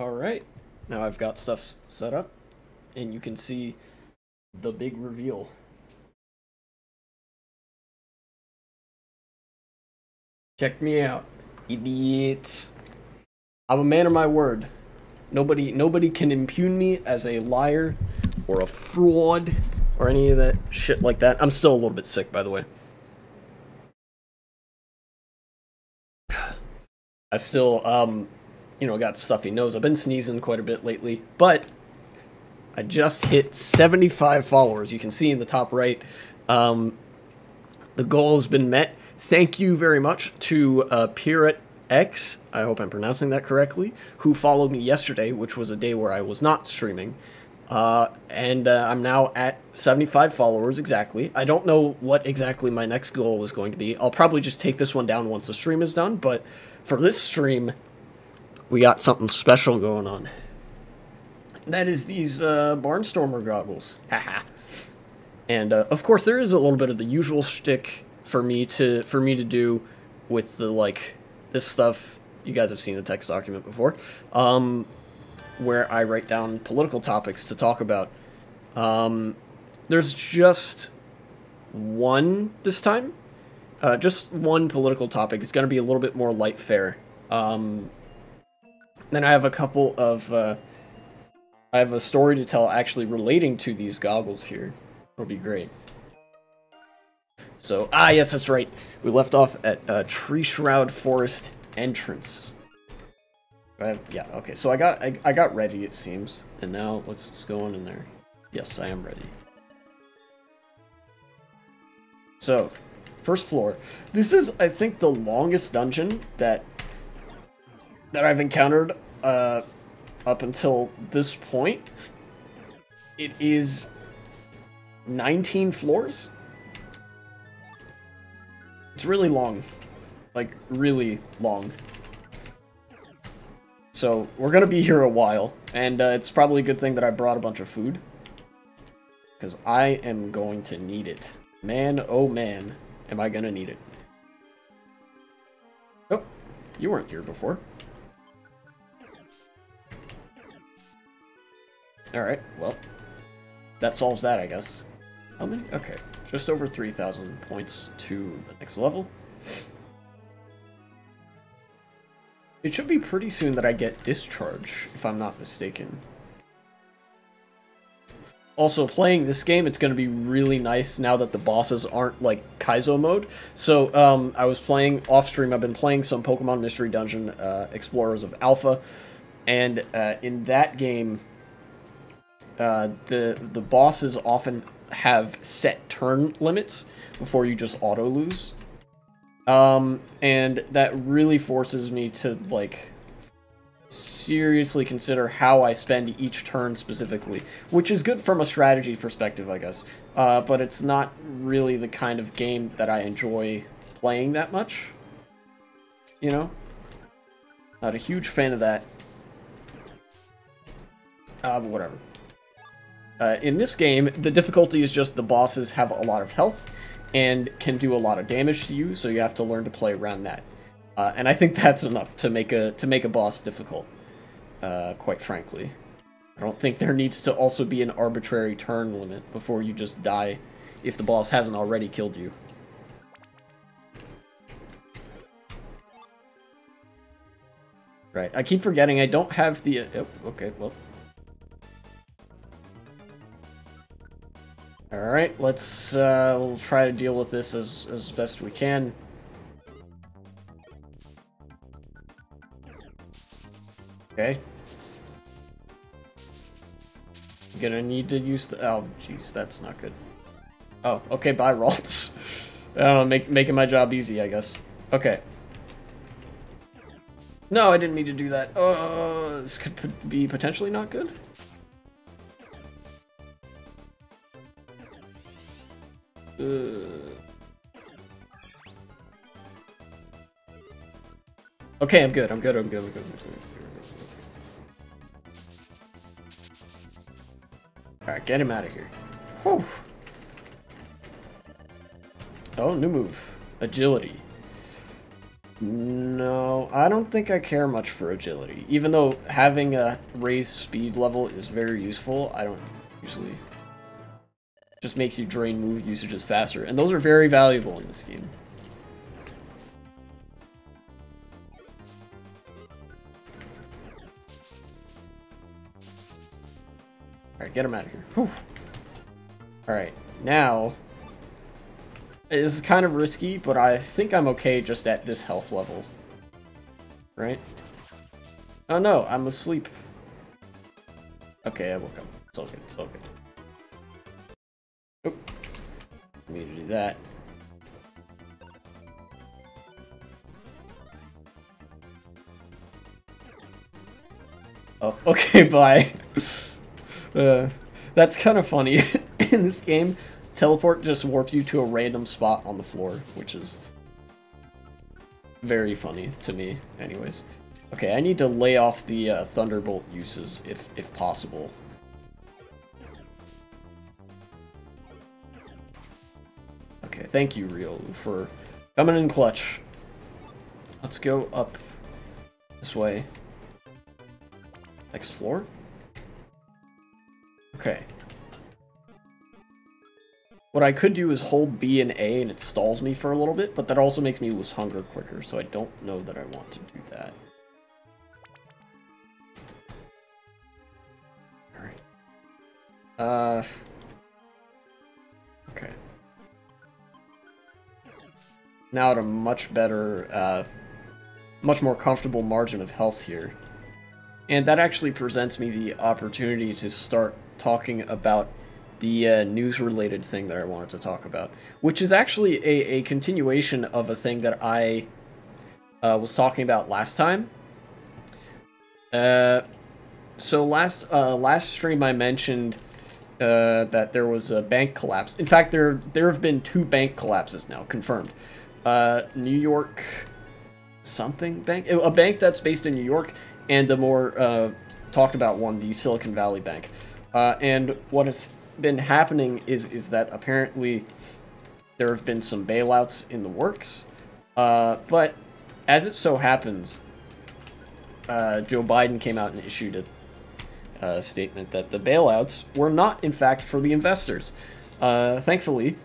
Alright, now I've got stuff set up, and you can see the big reveal. Check me out, idiots. I'm a man of my word. Nobody can impugn me as a liar or a fraud or any of that shit like that. I'm still a little bit sick, by the way. I still, got stuffy nose. I've been sneezing quite a bit lately, but I just hit 75 followers. You can see in the top right, the goal has been met. Thank you very much to Pirate X, I hope I'm pronouncing that correctly, who followed me yesterday, which was a day where I was not streaming. I'm now at 75 followers exactly. I don't know what exactly my next goal is going to be. I'll probably just take this one down once the stream is done, but for this stream, we got something special going on. That is these barnstormer goggles. Haha. And of course there is a little bit of the usual shtick for me to do with the this stuff. You guys have seen the text document before. Where I write down political topics to talk about. There's just one this time. Just one political topic. It's going to be a little bit more light fare. Then I have a couple of... I have a story to tell actually relating to these goggles here. It'll be great. So, yes, that's right. We left off at Tree Shroud Forest entrance. Yeah, okay, so I got ready, it seems. And now, let's go on in there. Yes, I am ready. So, first floor. This is, I think, the longest dungeon that I've encountered up until this point. It is 19 floors. It's really long. Like, really long. So, we're gonna be here a while, and it's probably a good thing that I brought a bunch of food. Because I am going to need it. Man, oh man, am I gonna need it. Oh, you weren't here before. Alright, well, that solves that, I guess. How many? Okay, just over 3,000 points to the next level. It should be pretty soon that I get Discharge, if I'm not mistaken. Also, playing this game, it's going to be really nice now that the bosses aren't, like, Kaizo mode. So, I was playing off-stream, I've been playing some Pokemon Mystery Dungeon Explorers of Alpha, and in that game, the bosses often have set turn limits before you just auto-lose. And that really forces me to, like, seriously consider how I spend each turn specifically, which is good from a strategy perspective, I guess. But it's not really the kind of game that I enjoy playing that much. You know? Not a huge fan of that. But whatever. In this game, the difficulty is just the bosses have a lot of health and can do a lot of damage to you, so you have to learn to play around that. And I think that's enough to make a boss difficult, quite frankly. I don't think there needs to also be an arbitrary turn limit before you just die if the boss hasn't already killed you. Right, I keep forgetting I don't have the... oh, okay, well... Alright, let's we'll try to deal with this as best we can. Okay. I'm gonna need to use the... oh, jeez, that's not good. Oh, okay, bye, Ralts. I don't know, making my job easy, I guess. Okay. No, I didn't mean to do that. This could be potentially not good. Okay, I'm good. Alright, get him out of here. Whew. Oh, new move. Agility. No, I don't think I care much for agility. Even though having a raised speed level is very useful, I don't usually... Just makes you drain move usages faster, and those are very valuable in this game. Alright, get him out of here. Whew. Alright, now... This is kind of risky, but I think I'm okay just at this health level. Right? Oh no, I'm asleep. Okay, I woke up. It's all good, it's all good. Oop. I need to do that. Oh, okay, bye. That's kind of funny. In this game, teleport just warps you to a random spot on the floor, which is very funny to me, anyways. Okay, I need to lay off the Thunderbolt uses, if possible. Okay, thank you, Ryu, for coming in clutch. Let's go up this way. Next floor? Okay. What I could do is hold B and A and it stalls me for a little bit, but that also makes me lose hunger quicker, so I don't know that I want to do that. Alright. Okay. Now at a much better, much more comfortable margin of health here. And that actually presents me the opportunity to start talking about the news-related thing that I wanted to talk about, which is actually a continuation of a thing that I was talking about last time. So last stream I mentioned that there was a bank collapse. In fact, there have been 2 bank collapses now, confirmed. New York something bank? A bank that's based in New York, and the more talked about one, the Silicon Valley Bank. And what has been happening is that apparently there have been some bailouts in the works. But as it so happens, Joe Biden came out and issued a statement that the bailouts were not, in fact, for the investors. Thankfully,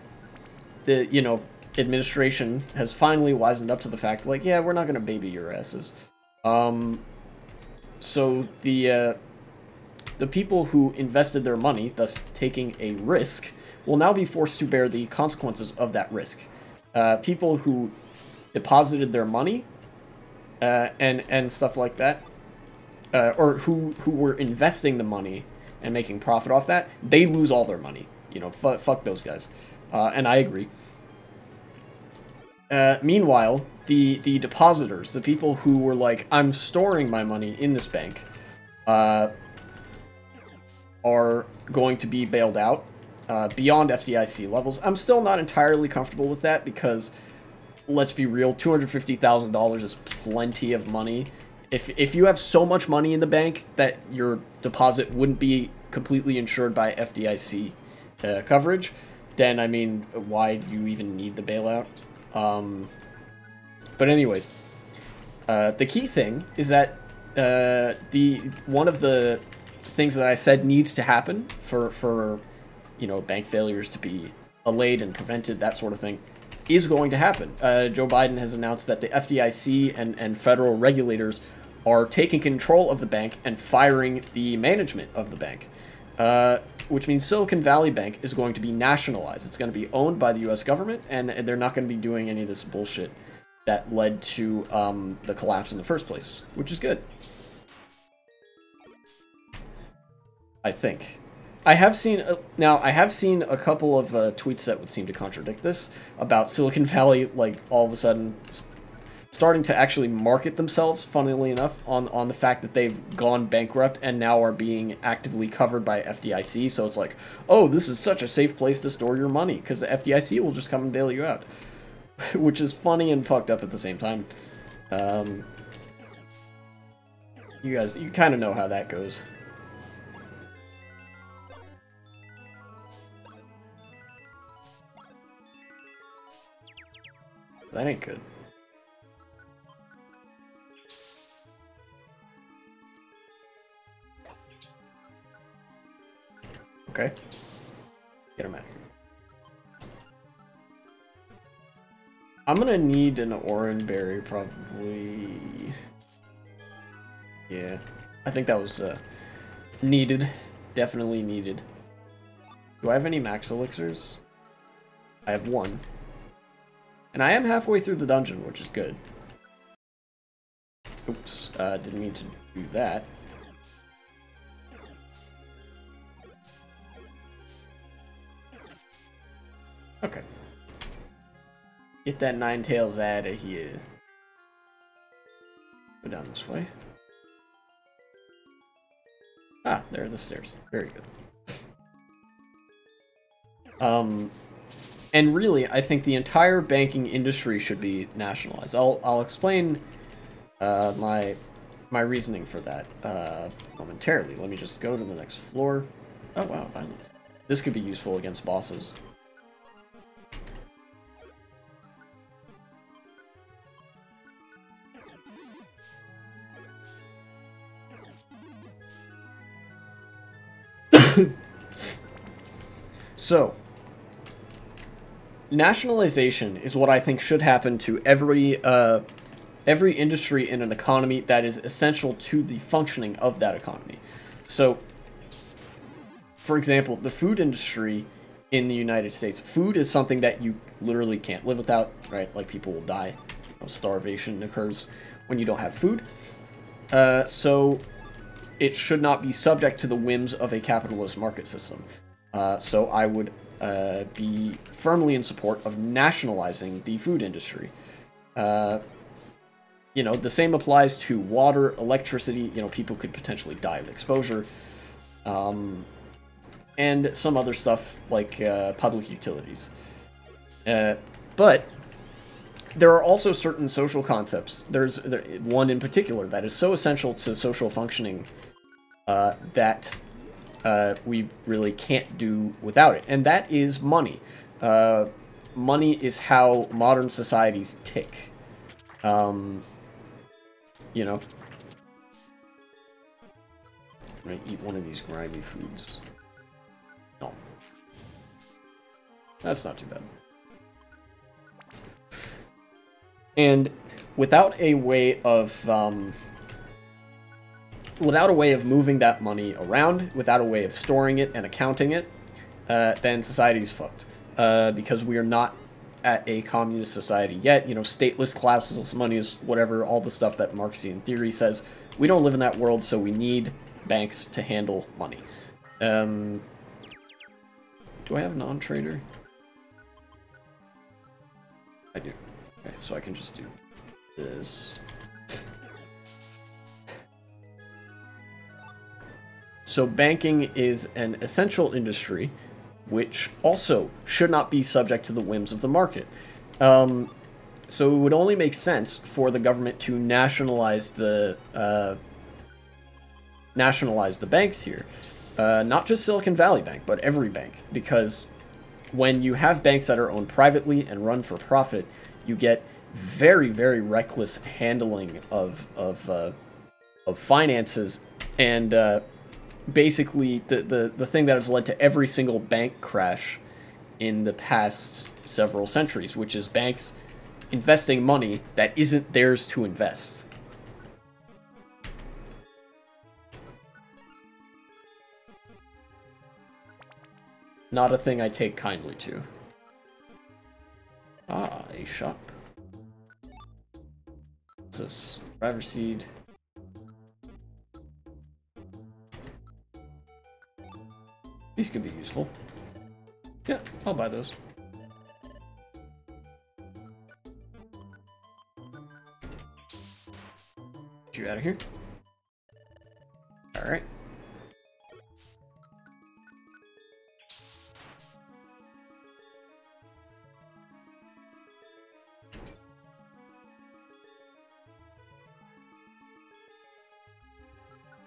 the administration has finally wisened up to the fact, like, yeah, we're not going to baby your asses. So the people who invested their money, thus taking a risk, will now be forced to bear the consequences of that risk. People who deposited their money and stuff like that, or who were investing the money and making profit off that, they lose all their money. Fuck those guys. And I agree. Meanwhile, the depositors, the people who were like, I'm storing my money in this bank, are going to be bailed out beyond FDIC levels. I'm still not entirely comfortable with that because, let's be real, $250,000 is plenty of money. If you have so much money in the bank that your deposit wouldn't be completely insured by FDIC coverage, then, I mean, why do you even need the bailout? But anyways, the key thing is that one of the things that I said needs to happen for bank failures to be allayed and prevented, that sort of thing, is going to happen. Joe Biden has announced that the FDIC and federal regulators are taking control of the bank and firing the management of the bank, which means Silicon Valley Bank is going to be nationalized. It's going to be owned by the U.S. government, and they're not going to be doing any of this bullshit that led to the collapse in the first place, which is good. I think. I have seen a couple of tweets that would seem to contradict this about Silicon Valley, like, all of a sudden starting to actually market themselves, funnily enough, on the fact that they've gone bankrupt and now are being actively covered by FDIC. So it's like, oh, this is such a safe place to store your money because the FDIC will just come and bail you out, which is funny and fucked up at the same time. You kind of know how that goes. That ain't good. Okay. Get him out of here. I'm gonna need an orange berry, probably. Yeah. I think that was needed. Definitely needed. Do I have any max elixirs? I have one. And I am halfway through the dungeon, which is good. Oops, didn't mean to do that. Okay. Get that Ninetales out of here. Go down this way. Ah, there are the stairs. Very good. And really, I think the entire banking industry should be nationalized. I'll explain my reasoning for that momentarily. Let me just go to the next floor. Oh wow, violence. This could be useful against bosses. So, nationalization is what I think should happen to every industry in an economy that is essential to the functioning of that economy. So, for example, the food industry in the United States, food is something that you literally can't live without, right? Like, people will die. Starvation occurs when you don't have food. So, it should not be subject to the whims of a capitalist market system. So I would be firmly in support of nationalizing the food industry. You know, the same applies to water, electricity. You know, people could potentially die of exposure. And some other stuff like public utilities. But there are also certain social concepts. There's one in particular that is so essential to social functioning that we really can't do without it, and that is money. Money is how modern societies tick. You know, I'm gonna eat one of these grimy foods. No, that's not too bad. And without a way of moving that money around, without a way of storing it and accounting it, then society's fucked. Because we are not at a communist society yet. You know, stateless, classless money is whatever, all the stuff that Marxian theory says. We don't live in that world, so we need banks to handle money. Do I have non-trader? I do. Okay, so I can just do this. So banking is an essential industry, which also should not be subject to the whims of the market. So it would only make sense for the government to nationalize the banks here. Not just Silicon Valley Bank, but every bank. Because when you have banks that are owned privately and run for profit, you get very, very reckless handling of finances, and basically the thing that has led to every single bank crash in the past several centuries, which is banks investing money that isn't theirs to invest. Not a thing I take kindly to. Ah, a shop. What's this? Driver seed. These could be useful. Yeah, I'll buy those. Get you out of here. Alright.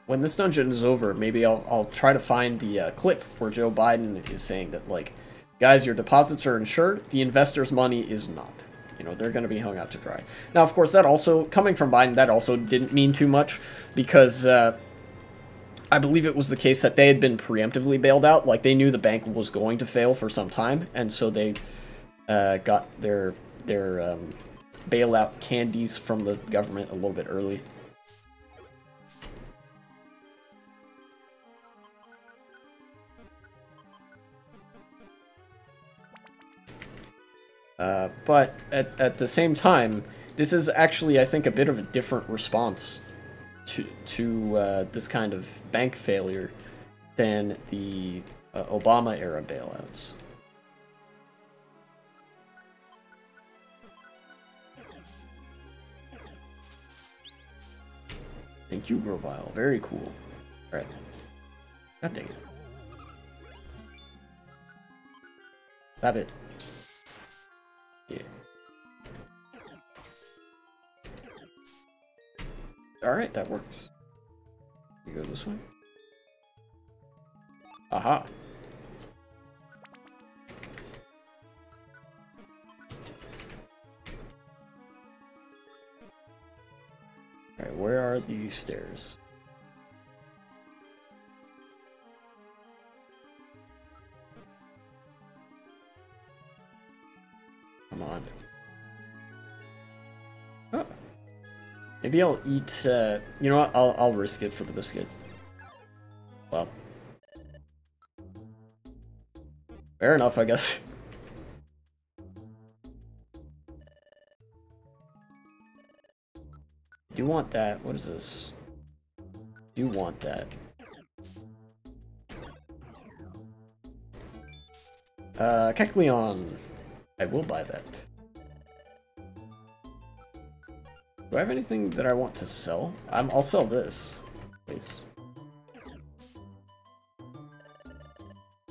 When this dungeon is over, maybe I'll try to find the clip where Joe Biden is saying that, like, guys, your deposits are insured, the investor's money is not. You know, they're going to be hung out to dry. Now, of course, that also, coming from Biden, that also didn't mean too much, because I believe it was the case that they had been preemptively bailed out. Like, they knew the bank was going to fail for some time, and so they got their bailout candies from the government a little bit early. But at the same time, this is actually, I think, a bit of a different response to this kind of bank failure than the Obama-era bailouts. Thank you, Grovile. Very cool. Alright. God dang it. Stop it. Yeah. Alright, that works. You go this way. Aha. Alright, where are these stairs? Come on. Oh. Maybe I'll eat, you know what, I'll risk it for the biscuit. Well. Fair enough, I guess. Do want that. What is this? Do want that. Kecleon. I will buy that. Do I have anything that I want to sell? I'll sell this, please.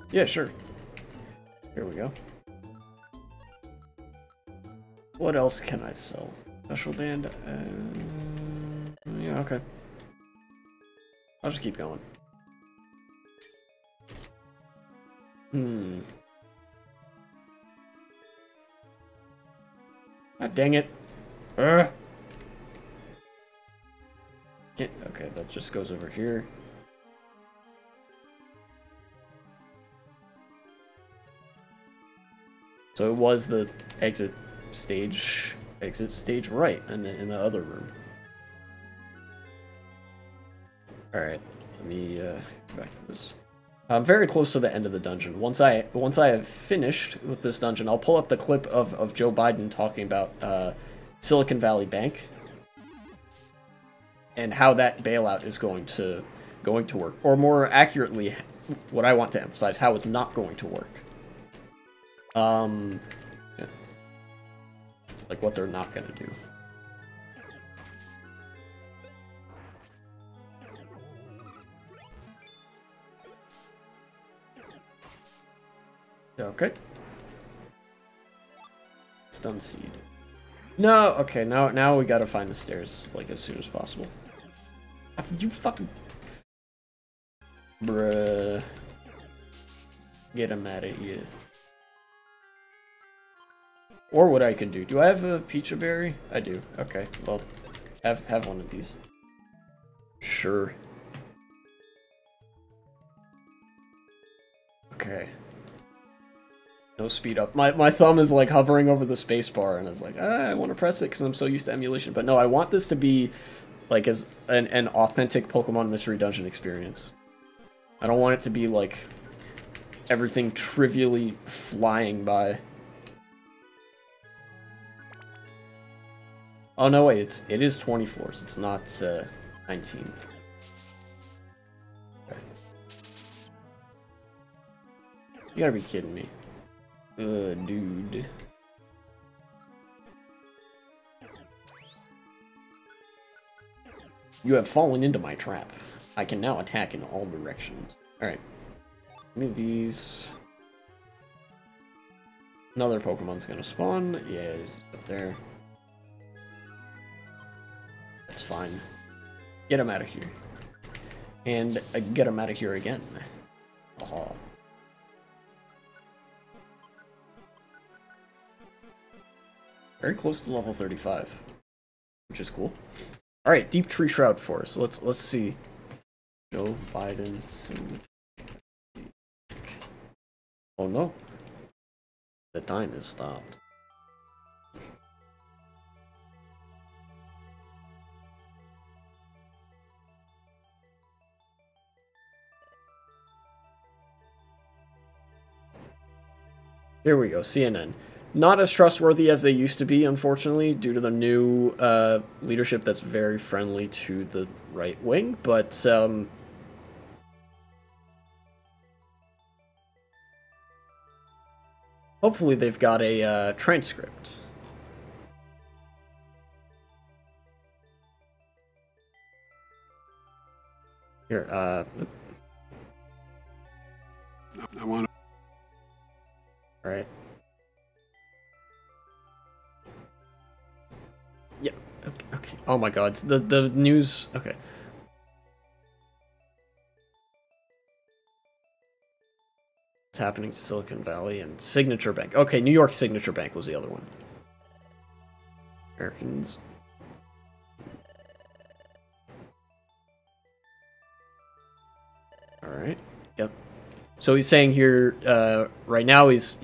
Yeah, sure. Here we go. What else can I sell? Special band. Yeah, okay. I'll just keep going. Ah, dang it. Okay, that just goes over here. So it was the exit stage right in the other room. Alright, let me go back to this. I'm very close to the end of the dungeon. Once I have finished with this dungeon, I'll pull up the clip of Joe Biden talking about Silicon Valley Bank and how that bailout is going to work, or more accurately, what I want to emphasize, how it's not going to work. Yeah. Like what they're not going to do. Okay. Stun seed. No, okay, now we gotta find the stairs, like, as soon as possible. You fucking... Bruh. Get him out of here. Or what I can do. Do I have a Peach Berry? I do. Okay, well, have one of these. Sure. Okay. No speed up. My thumb is like hovering over the space bar, and I was like, I want to press it because I'm so used to emulation. But no, I want this to be like as an authentic Pokemon Mystery Dungeon experience. I don't want it to be like everything trivially flying by. Oh no, wait, it is 20 floors. It's not 19. Okay. You gotta be kidding me. Dude. You have fallen into my trap. I can now attack in all directions. Alright. Give me these. Another Pokemon's gonna spawn. Yeah, he's up there. That's fine. Get him out of here. And get him out of here again. Aha. Very close to level 35, which is cool. All right, Deep Tree Shroud Forest. Let's see Joe Biden's. Oh no. The time has stopped. Here we go, CNN. Not as trustworthy as they used to be, unfortunately, due to the new leadership that's very friendly to the right wing, but hopefully they've got a transcript. Here, I want to. All right. Yeah. Okay. Okay. Oh my God. The news. Okay. What's happening to Silicon Valley and Signature Bank? Okay, New York Signature Bank was the other one. Americans. All right. Yep. So he's saying here, right now, he is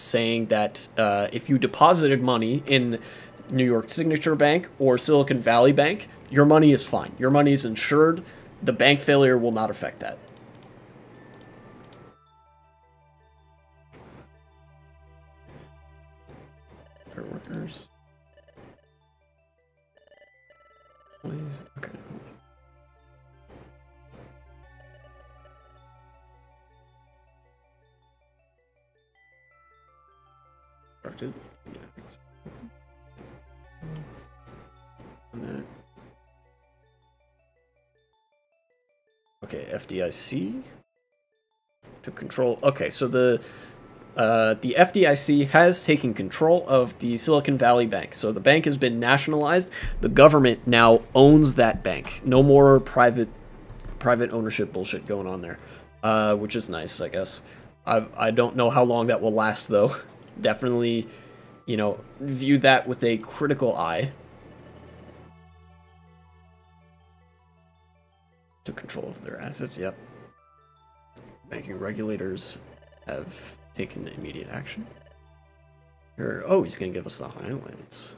saying that if you deposited money in New York Signature Bank or Silicon Valley Bank, your money is fine. Your money is insured. The bank failure will not affect that. Workers. Please. Okay. Started. Okay, FDIC to control. Okay, so the FDIC has taken control of the Silicon Valley Bank. So the bank has been nationalized. The government now owns that bank. No more private ownership bullshit going on there, which is nice, I guess. I don't know how long that will last, though. Definitely, you know, view that with a critical eye. To control of their assets, yep. Banking regulators have taken immediate action. Here, oh, he's gonna give us the highlights.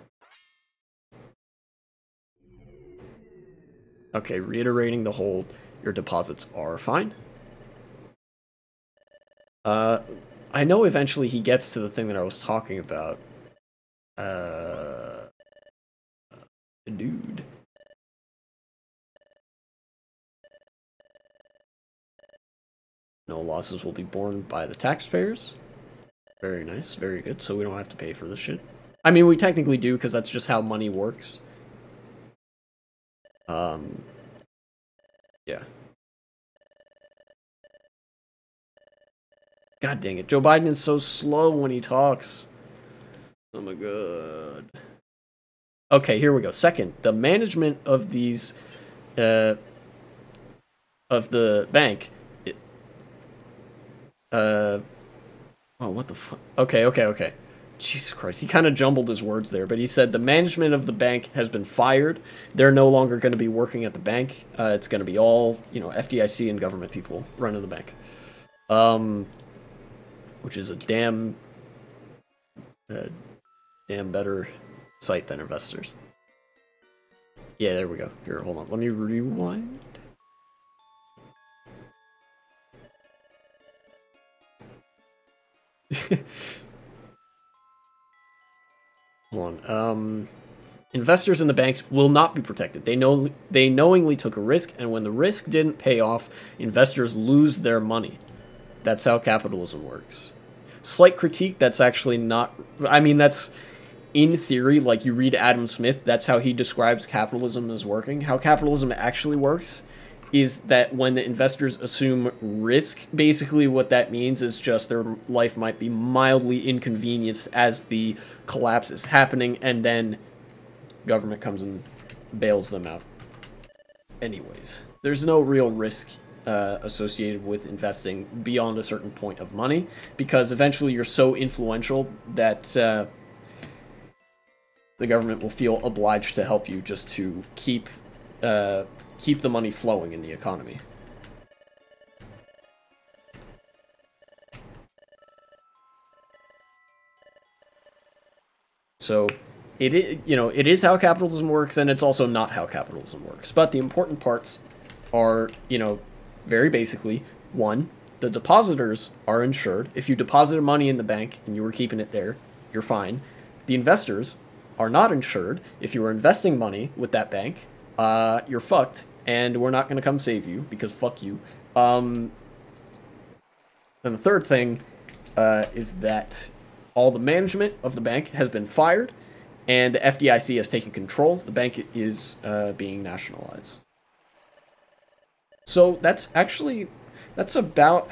Okay, reiterating the hold. Your deposits are fine. I know eventually he gets to the thing that I was talking about. Dude. No losses will be borne by the taxpayers. Very nice, very good. So we don't have to pay for this shit. I mean, we technically do, because that's just how money works. Yeah. God dang it. Joe Biden is so slow when he talks. Oh my god. Okay, here we go. Second, the management of these, of the bank. Oh, what the fuck? Okay. Jesus Christ, he kind of jumbled his words there, but he said the management of the bank has been fired. They're no longer going to be working at the bank. It's going to be all, you know, FDIC and government people running the bank. Which is a damn better site than investors. Yeah, there we go. Here, hold on. Let me rewind. Hold on. Investors in the banks will not be protected. They knowingly took a risk, and when the risk didn't pay off, investors lose their money. That's how capitalism works. Slight critique, that's actually not... I mean, that's... In theory, like you read Adam Smith, that's how he describes capitalism as working. How capitalism actually works is that when the investors assume risk, basically what that means is just their life might be mildly inconvenienced as the collapse is happening, and then government comes and bails them out. Anyways, there's no real risk associated with investing beyond a certain point of money, because eventually you're so influential that the government will feel obliged to help you just to keep keep the money flowing in the economy. So it is how capitalism works, and it's also not how capitalism works. But the important parts are, very basically, one, the depositors are insured. If you deposited money in the bank and you were keeping it there, you're fine. The investors are not insured. If you were investing money with that bank, you're fucked, and we're not going to come save you, because fuck you. And the third thing is that all the management of the bank has been fired, and the FDIC has taken control. The bank is being nationalized. So that's about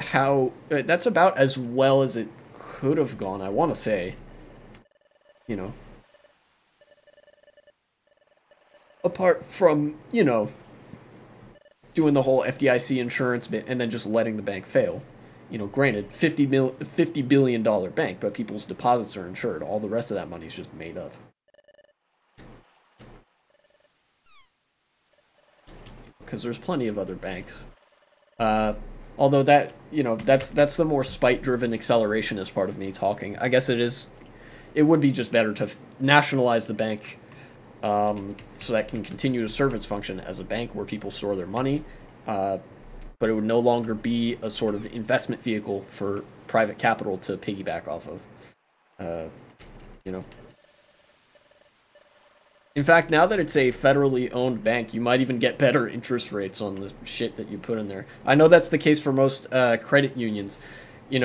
as well as it could have gone, I want to say. Apart from, doing the whole FDIC insurance bit and then just letting the bank fail. Granted, $50 billion bank, but people's deposits are insured. All the rest of that money is just made up. Because there's plenty of other banks. Although that, that's the more spite-driven acceleration as part of me talking. I guess it would be just better to nationalize the bank so that can continue to serve its function as a bank where people store their money. But it would no longer be a sort of investment vehicle for private capital to piggyback off of. In fact, now that it's a federally owned bank, you might even get better interest rates on the shit that you put in there. I know that's the case for most credit unions. You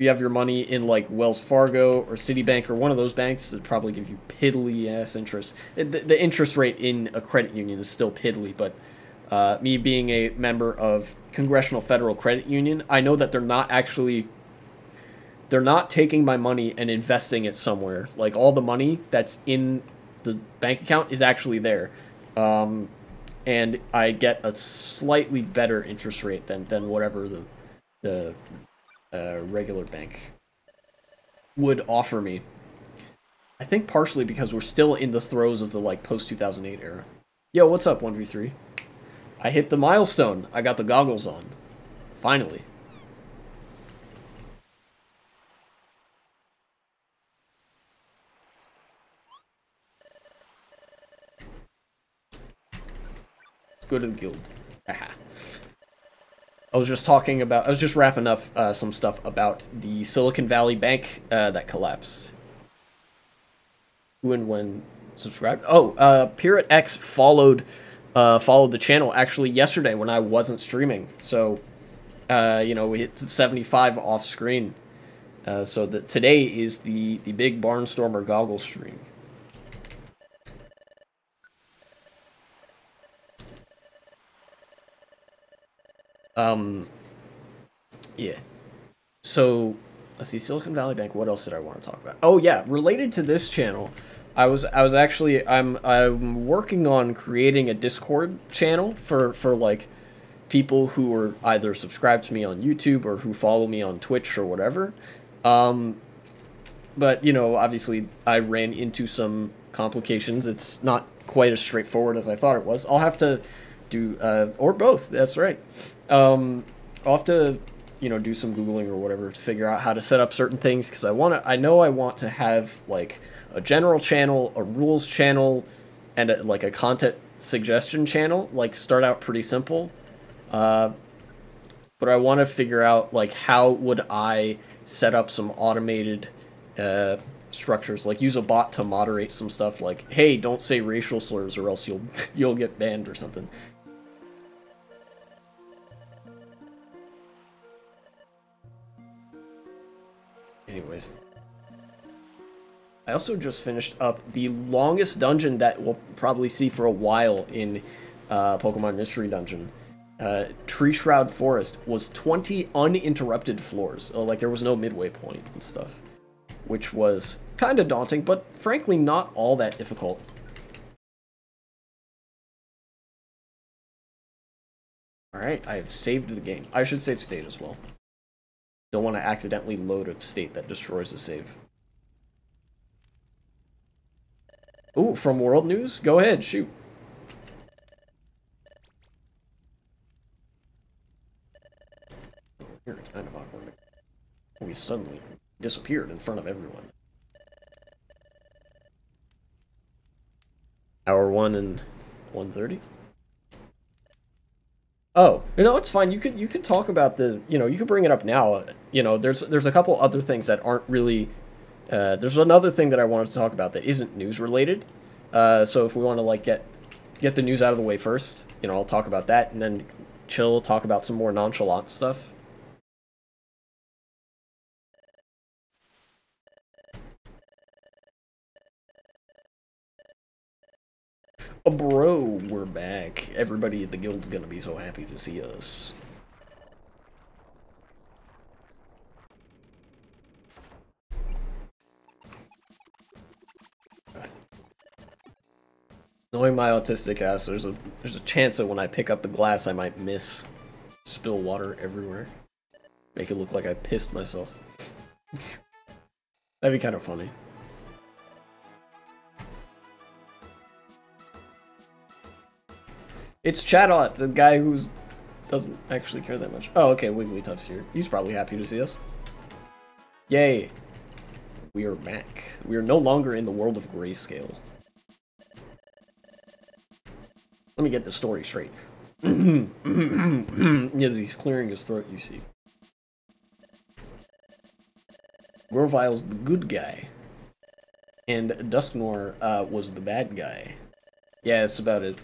have your money in like Wells Fargo or Citibank or one of those banks that probably give you piddly ass interest. The interest rate in a credit union is still piddly, but me being a member of Congressional Federal Credit Union, I know that they're not taking my money and investing it somewhere. Like, all the money that's in the bank account is actually there. And I get a slightly better interest rate than whatever the regular bank would offer me. I think partially because we're still in the throes of the, like, post-2008 era. Yo, what's up, 1v3? I hit the milestone. I got the goggles on. Finally. Let's go to the guild. Aha. I was just wrapping up some stuff about the Silicon Valley Bank that collapsed. Who and when subscribed? Oh, Pirate X followed the channel actually yesterday when I wasn't streaming. So, we hit 75 off screen. So that today is the big Barnstormer goggle stream. Yeah. So, let's see, Silicon Valley Bank, what else did I want to talk about? Oh yeah, related to this channel, I'm working on creating a Discord channel for like people who are either subscribed to me on YouTube or who follow me on Twitch or whatever. But obviously I ran into some complications. It's not quite as straightforward as I thought it was. I'll have to do or both. That's right. I'll have to do some Googling or whatever to figure out how to set up certain things, because I know I want to have like a general channel, a rules channel, and like a content suggestion channel. Like, start out pretty simple, but I want to figure out like how would I set up some automated structures, like use a bot to moderate some stuff, like, hey, don't say racial slurs or else you'll get banned or something. Anyways, I also just finished up the longest dungeon that we'll probably see for a while in Pokemon Mystery Dungeon. Tree Shroud Forest was 20 uninterrupted floors. Like, there was no midway point and stuff, which was kind of daunting, but frankly not all that difficult. Alright, I have saved the game. I should save state as well. Don't want to accidentally load a state that destroys a save. Ooh, from World News? Go ahead, shoot. Here, it's kind of awkward. We suddenly disappeared in front of everyone. Hour 1 and 1:30? Oh, no, it's fine. You could talk about the, you could bring it up now. There's a couple other things that aren't really there's another thing that I wanted to talk about that isn't news related. So if we want to like get the news out of the way first, I'll talk about that and then chill, talk about some more nonchalant stuff. Oh, bro, we're back. Everybody at the guild's gonna be so happy to see us. Knowing my autistic ass, there's a chance that when I pick up the glass I might spill water everywhere. Make it look like I pissed myself. That'd be kind of funny. It's Chatot, the guy who doesn't actually care that much. Oh, okay, Wigglytuff's here. He's probably happy to see us. Yay. We are back. We are no longer in the world of grayscale. Let me get the story straight. Yeah, he's clearing his throat, you see. Gorvile's the good guy. And Dusknoir was the bad guy. Yeah, that's about it.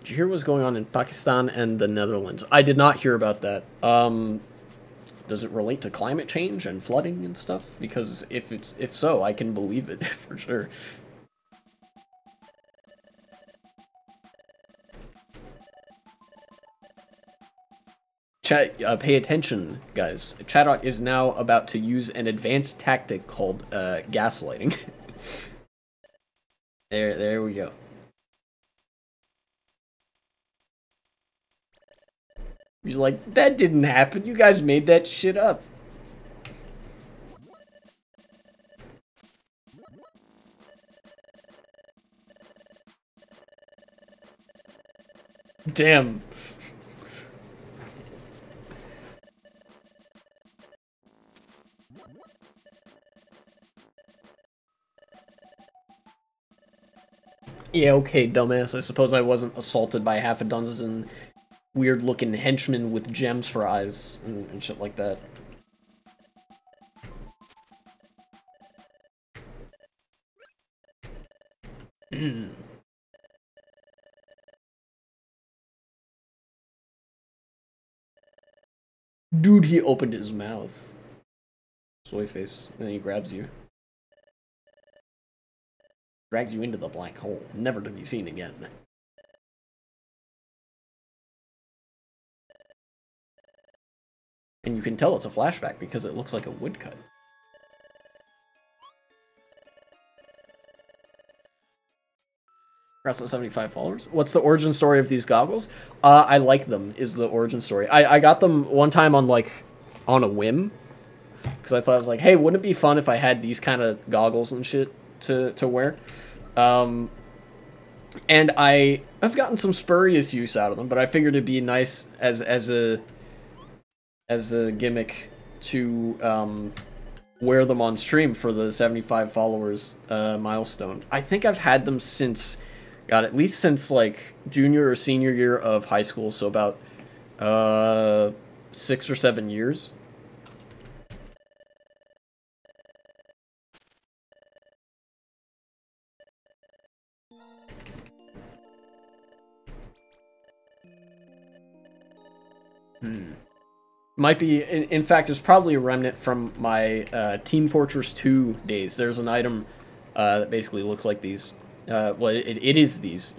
Did you hear what's going on in Pakistan and the Netherlands? I did not hear about that. Does it relate to climate change and flooding and stuff? Because if so, I can believe it for sure. Pay attention, guys. Chatot is now about to use an advanced tactic called gaslighting. There we go. He's like, that didn't happen. You guys made that shit up. Damn. Yeah, okay, dumbass. I suppose I wasn't assaulted by half a dozen weird-looking henchmen with gems for eyes and shit like that. Dude, he opened his mouth. Soy face. And then he grabs you. Drags you into the black hole, never to be seen again. And you can tell it's a flashback because it looks like a woodcut. Congrats on 75 followers. What's the origin story of these goggles? I like them, is the origin story. I got them one time on, like, on a whim. Because I thought, I was like, hey, wouldn't it be fun if I had these kind of goggles and shit to wear? And I've gotten some spurious use out of them, but I figured it'd be nice as a gimmick to wear them on stream for the 75 followers milestone. I think I've had them since, God, at least since like junior or senior year of high school, so about 6 or 7 years. Might be, in fact, it's probably a remnant from my Team Fortress 2 days. There's an item that basically looks like these. Well, it is these.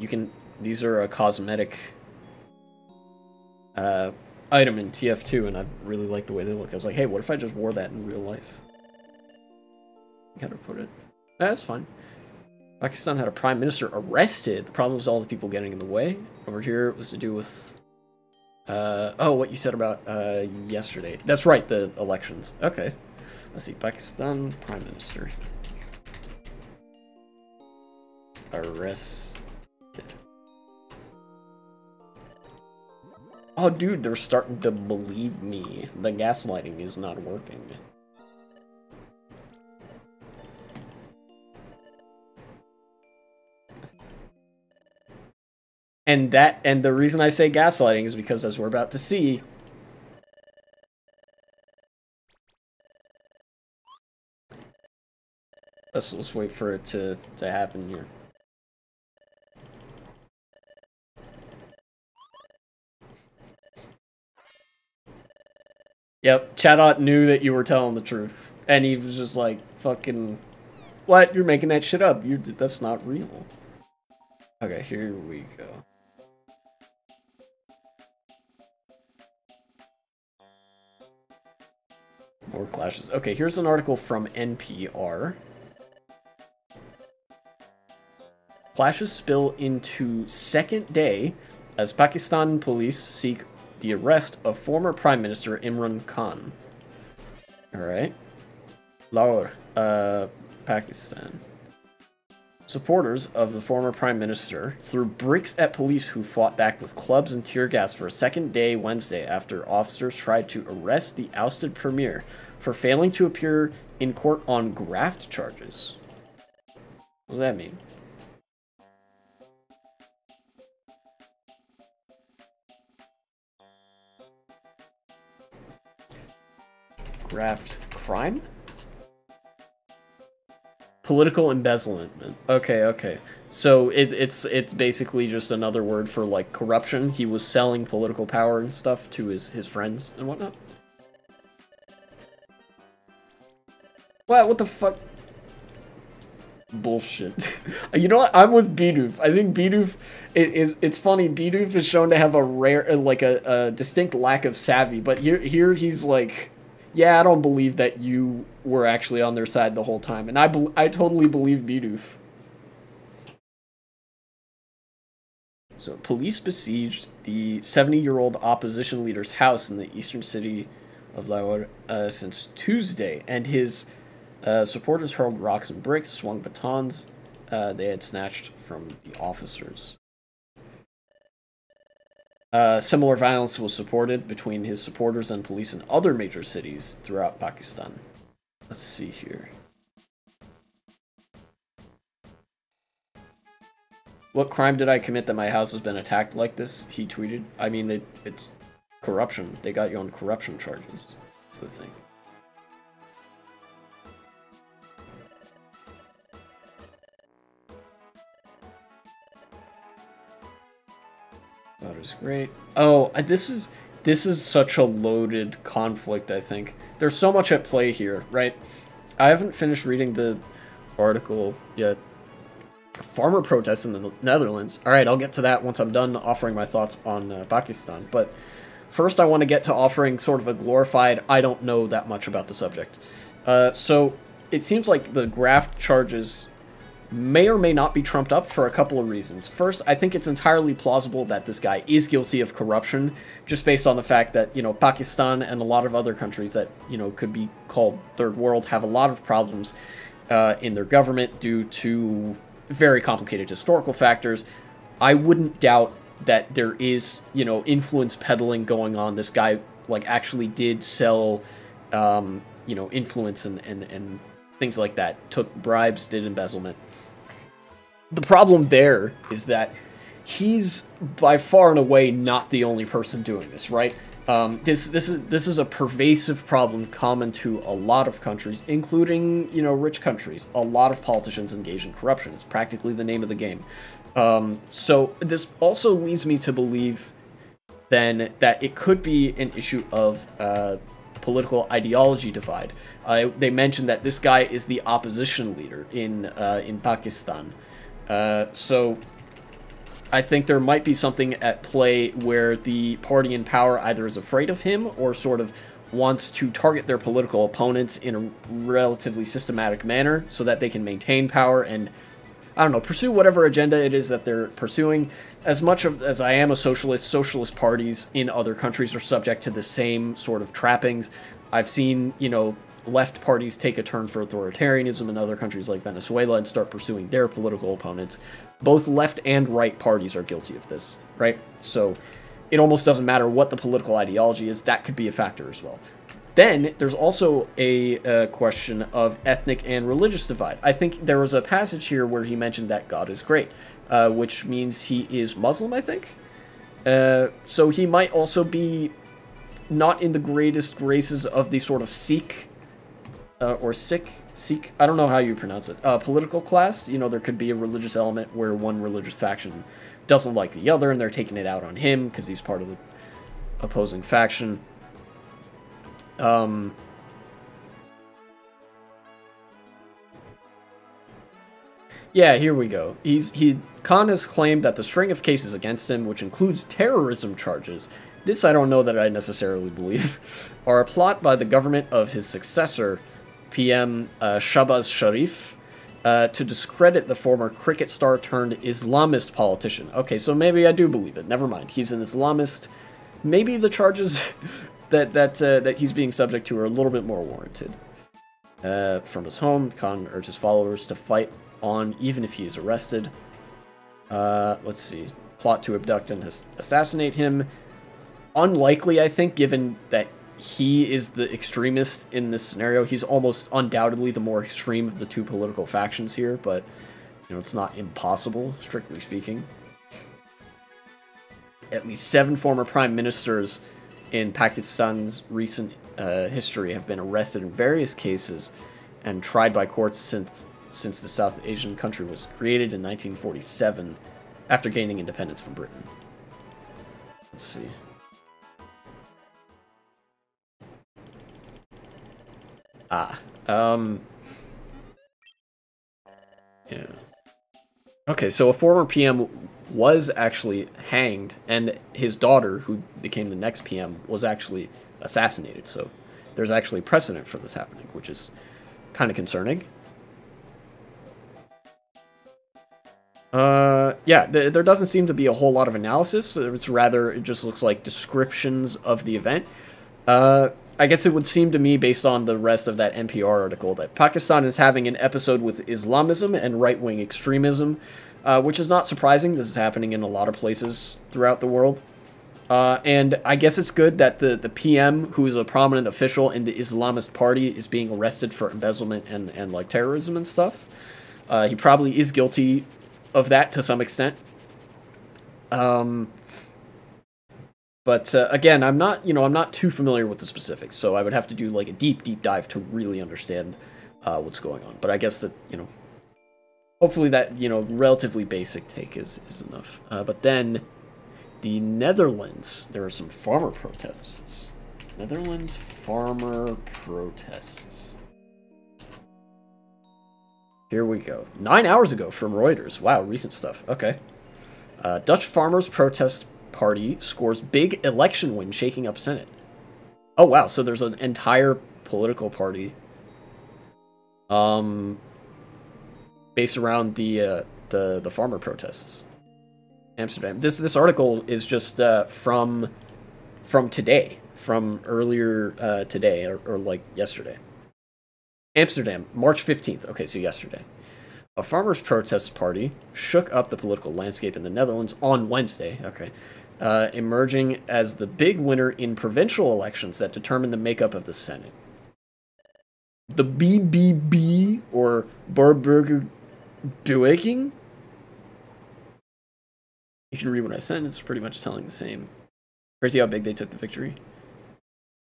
These are a cosmetic item in TF2, and I really like the way they look. I was like, hey, what if I just wore that in real life? Gotta put it. That's fine. Pakistan had a prime minister arrested. The problem was all the people getting in the way. Over here, it was to do with... oh, what you said about yesterday. That's right, the elections. Okay. Let's see. Pakistan prime minister. Arrested. Oh, dude, they're starting to believe me. The gaslighting is not working. And the reason I say gaslighting is because, as we're about to see, let's wait for it to happen here. Yep, Chadot knew that you were telling the truth, and he was just like, "Fucking, what? You're making that shit up. That's not real." Okay, here we go. More clashes. Okay, here's an article from NPR. Clashes spill into second day as Pakistan police seek the arrest of former Prime Minister Imran Khan. Alright. Lahore, Pakistan. Supporters of the former Prime Minister threw bricks at police who fought back with clubs and tear gas for a second day Wednesday after officers tried to arrest the ousted premier for failing to appear in court on graft charges. What does that mean? Graft crime? Political embezzlement. Okay, okay. So it's basically just another word for like corruption. He was selling political power and stuff to his friends and whatnot. What the fuck? Bullshit. You know what? I'm with Bidoof. I think Bidoof it's funny. Bidoof is shown to have a rare like a distinct lack of savvy, but here he's like, yeah, I don't believe that you were actually on their side the whole time. And I totally believe Bidoof. So, police besieged the 70-year-old opposition leader's house in the eastern city of Lahore since Tuesday. And his supporters hurled rocks and bricks, swung batons they had snatched from the officers. Similar violence was supported between his supporters and police in other major cities throughout Pakistan. Let's see here. What crime did I commit that my house has been attacked like this? He tweeted. I mean, it's corruption. They got you on corruption charges. That's the thing. That is great. Oh, this is such a loaded conflict, I think. There's so much at play here, right? I haven't finished reading the article yet. Farmer protests in the Netherlands. Alright, I'll get to that once I'm done offering my thoughts on Pakistan. But first I want to get to offering sort of a glorified, I don't know that much about the subject. So, it seems like the graft charges may or may not be trumped up for a couple of reasons. First, I think it's entirely plausible that this guy is guilty of corruption, just based on the fact that, you know, Pakistan and a lot of other countries that, you know, could be called third world have a lot of problems in their government due to very complicated historical factors. I wouldn't doubt that there is, you know, influence peddling going on. This guy, like, actually did sell, you know, influence and things like that. Took bribes, did embezzlement. The problem there is that he's by far and away not the only person doing this, right? This is a pervasive problem common to a lot of countries, including, you know, rich countries. A lot of politicians engage in corruption. It's practically the name of the game. So this also leads me to believe then that it could be an issue of political ideology divide. They mentioned that this guy is the opposition leader in Pakistan. So I think there might be something at play where the party in power either is afraid of him or sort of wants to target their political opponents in a relatively systematic manner so that they can maintain power and I don't know, pursue whatever agenda it is that they're pursuing. As much as I am a socialist, socialist parties in other countries are subject to the same sort of trappings. I've seen, you know, left parties take a turn for authoritarianism in other countries like Venezuela and start pursuing their political opponents. Both left and right parties are guilty of this, right? So it almost doesn't matter what the political ideology is, that could be a factor as well. Then there's also a question of ethnic and religious divide. I think there was a passage here where he mentioned that God is great, which means he is Muslim, I think. So he might also be not in the greatest graces of the sort of Sikh, or Sikh, I don't know how you pronounce it, political class. You know, there could be a religious element where one religious faction doesn't like the other, and they're taking it out on him because he's part of the opposing faction. Yeah, here we go. Khan has claimed that the string of cases against him, which includes terrorism charges, this I don't know that I necessarily believe, are a plot by the government of his successor, PM Shahbaz Sharif, to discredit the former cricket star turned Islamist politician. Okay, so maybe I do believe it. Never mind. He's an Islamist. Maybe the charges that he's being subject to are a little bit more warranted. From his home, Khan urged his followers to fight on even if he is arrested. Let's see. Plot to abduct and assassinate him. Unlikely, I think, given that he is the extremist in this scenario. He's almost undoubtedly the more extreme of the two political factions here, but, you know, it's not impossible, strictly speaking. At least 7 former prime ministers in Pakistan's recent history have been arrested in various cases and tried by courts since the South Asian country was created in 1947 after gaining independence from Britain. Let's see. Yeah. Okay, so a former PM was actually hanged, and his daughter, who became the next PM, was actually assassinated. So there's actually precedent for this happening, which is kind of concerning. Yeah, there doesn't seem to be a whole lot of analysis. It's rather, it just looks like descriptions of the event. I guess it would seem to me, based on the rest of that NPR article, that Pakistan is having an episode with Islamism and right-wing extremism, which is not surprising. This is happening in a lot of places throughout the world. And I guess it's good that the PM, who is a prominent official in the Islamist party, is being arrested for embezzlement and like terrorism and stuff. He probably is guilty of that to some extent. But again, I'm not too familiar with the specifics, so I would have to do like a deep dive to really understand what's going on. But I guess that, you know, hopefully that, you know, relatively basic take is enough. But then the Netherlands, there are some farmer protests. Netherlands farmer protests. Here we go. 9 hours ago from Reuters. Wow, recent stuff. Okay. Dutch farmers protest party scores big election win, shaking up Senate. Oh wow, so there's an entire political party based around the farmer protests. Amsterdam. This article is just from today, from earlier today or like yesterday. Amsterdam, March 15th. Okay, so yesterday. A farmers' protest party shook up the political landscape in the Netherlands on Wednesday, okay, emerging as the big winner in provincial elections that determine the makeup of the Senate. The BBB, or Burgerbewegung? You can read what I said, it's pretty much telling the same. Crazy how big they took the victory.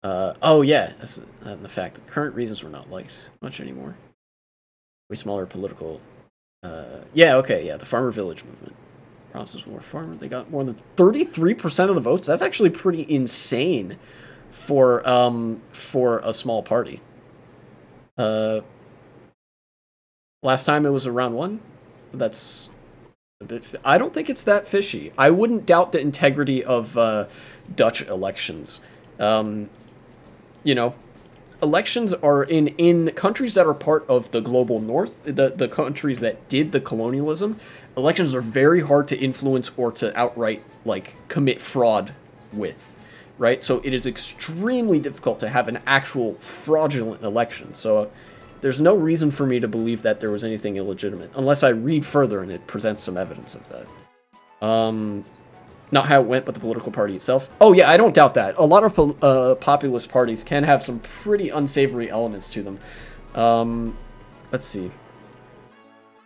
Oh yeah, that's the fact that current reasons were not liked much anymore. Way smaller political. Yeah, okay, yeah, the Farmer Village movement. Promises more farmer. They got more than 33% of the votes. That's actually pretty insane for a small party. Last time it was around 1. That's a bit. I don't think it's that fishy. I wouldn't doubt the integrity of Dutch elections. You know, elections are in countries that are part of the global north, the countries that did the colonialism. Elections are very hard to influence or to outright like commit fraud with, right? So it is extremely difficult to have an actual fraudulent election. So there's no reason for me to believe that there was anything illegitimate, unless I read further and it presents some evidence of that. Not how it went, but the political party itself. Oh yeah, I don't doubt that. A lot of populist parties can have some pretty unsavory elements to them. Let's see.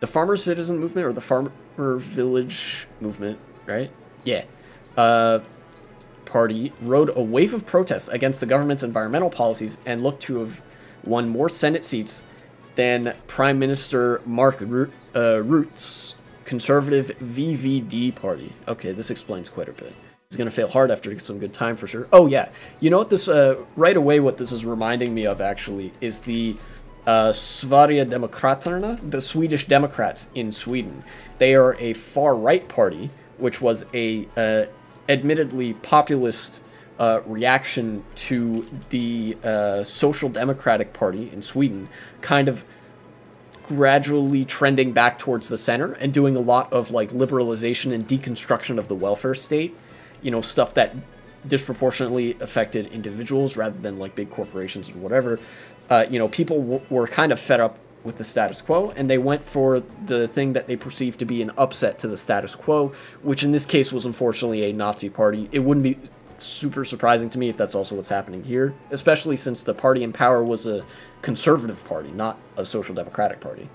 The Farmer Citizen Movement, or the Farmer Village Movement, right? Yeah. Party rode a wave of protests against the government's environmental policies and looked to have won more Senate seats than Prime Minister Mark Rutte's conservative VVD party. Okay, this explains quite a bit. He's going to fail hard after some good time for sure. Oh, yeah. You know what this, right away, what this is reminding me of, actually, is the Sverigedemokraterna, the Swedish Democrats in Sweden. They are a far-right party, which was a admittedly populist reaction to the Social Democratic Party in Sweden, kind of gradually trending back towards the center and doing a lot of like liberalization and deconstruction of the welfare state, you know, stuff that disproportionately affected individuals rather than like big corporations or whatever. You know, people were kind of fed up with the status quo, and they went for the thing that they perceived to be an upset to the status quo, which in this case was unfortunately a Nazi party. It wouldn't be super surprising to me if that's also what's happening here, especially since the party in power was a conservative party, not a social democratic party.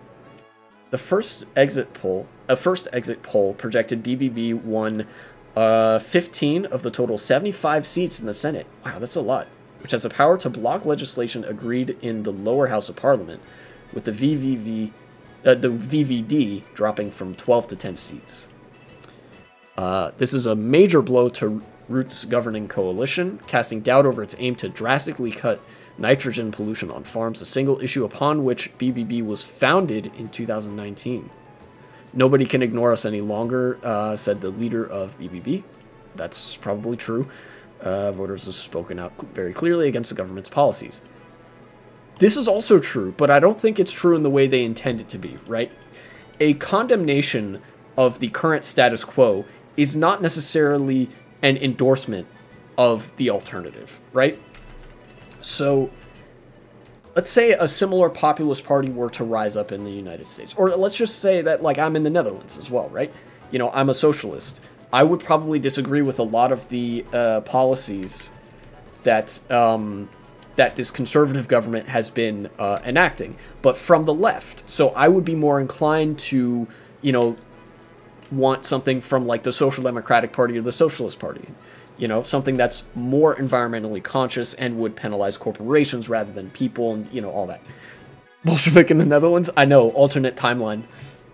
The first exit poll projected BBB won 15 of the total 75 seats in the Senate. Wow, that's a lot. Which has the power to block legislation agreed in the lower house of parliament, with the VVD dropping from 12 to 10 seats. This is a major blow to Rutte's governing coalition, casting doubt over its aim to drastically cut nitrogen pollution on farms, a single issue upon which BBB was founded in 2019. Nobody can ignore us any longer, said the leader of BBB. That's probably true. Voters have spoken out very clearly against the government's policies. This is also true, but I don't think it's true in the way they intend it to be, right? A condemnation of the current status quo is not necessarily an endorsement of the alternative, right? So let's say a similar populist party were to rise up in the United States, or let's just say that like I'm in the Netherlands as well, right? You know, I'm a socialist. I would probably disagree with a lot of the policies that that this conservative government has been enacting, but from the left. So I would be more inclined to, you know, want something from like the Social Democratic Party or the Socialist Party, you know, something that's more environmentally conscious and would penalize corporations rather than people, and you know, all that. Bolshevik in the Netherlands, I know, alternate timeline,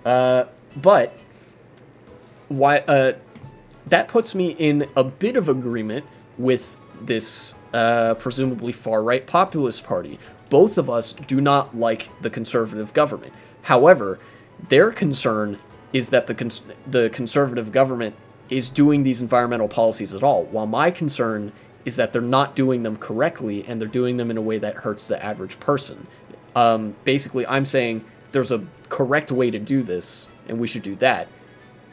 but why? That puts me in a bit of agreement with this presumably far-right populist party. Both of us do not like the conservative government. However, their concern is that the conservative government is doing these environmental policies at all, while my concern is that they're not doing them correctly and they're doing them in a way that hurts the average person. Basically, I'm saying there's a correct way to do this, and we should do that.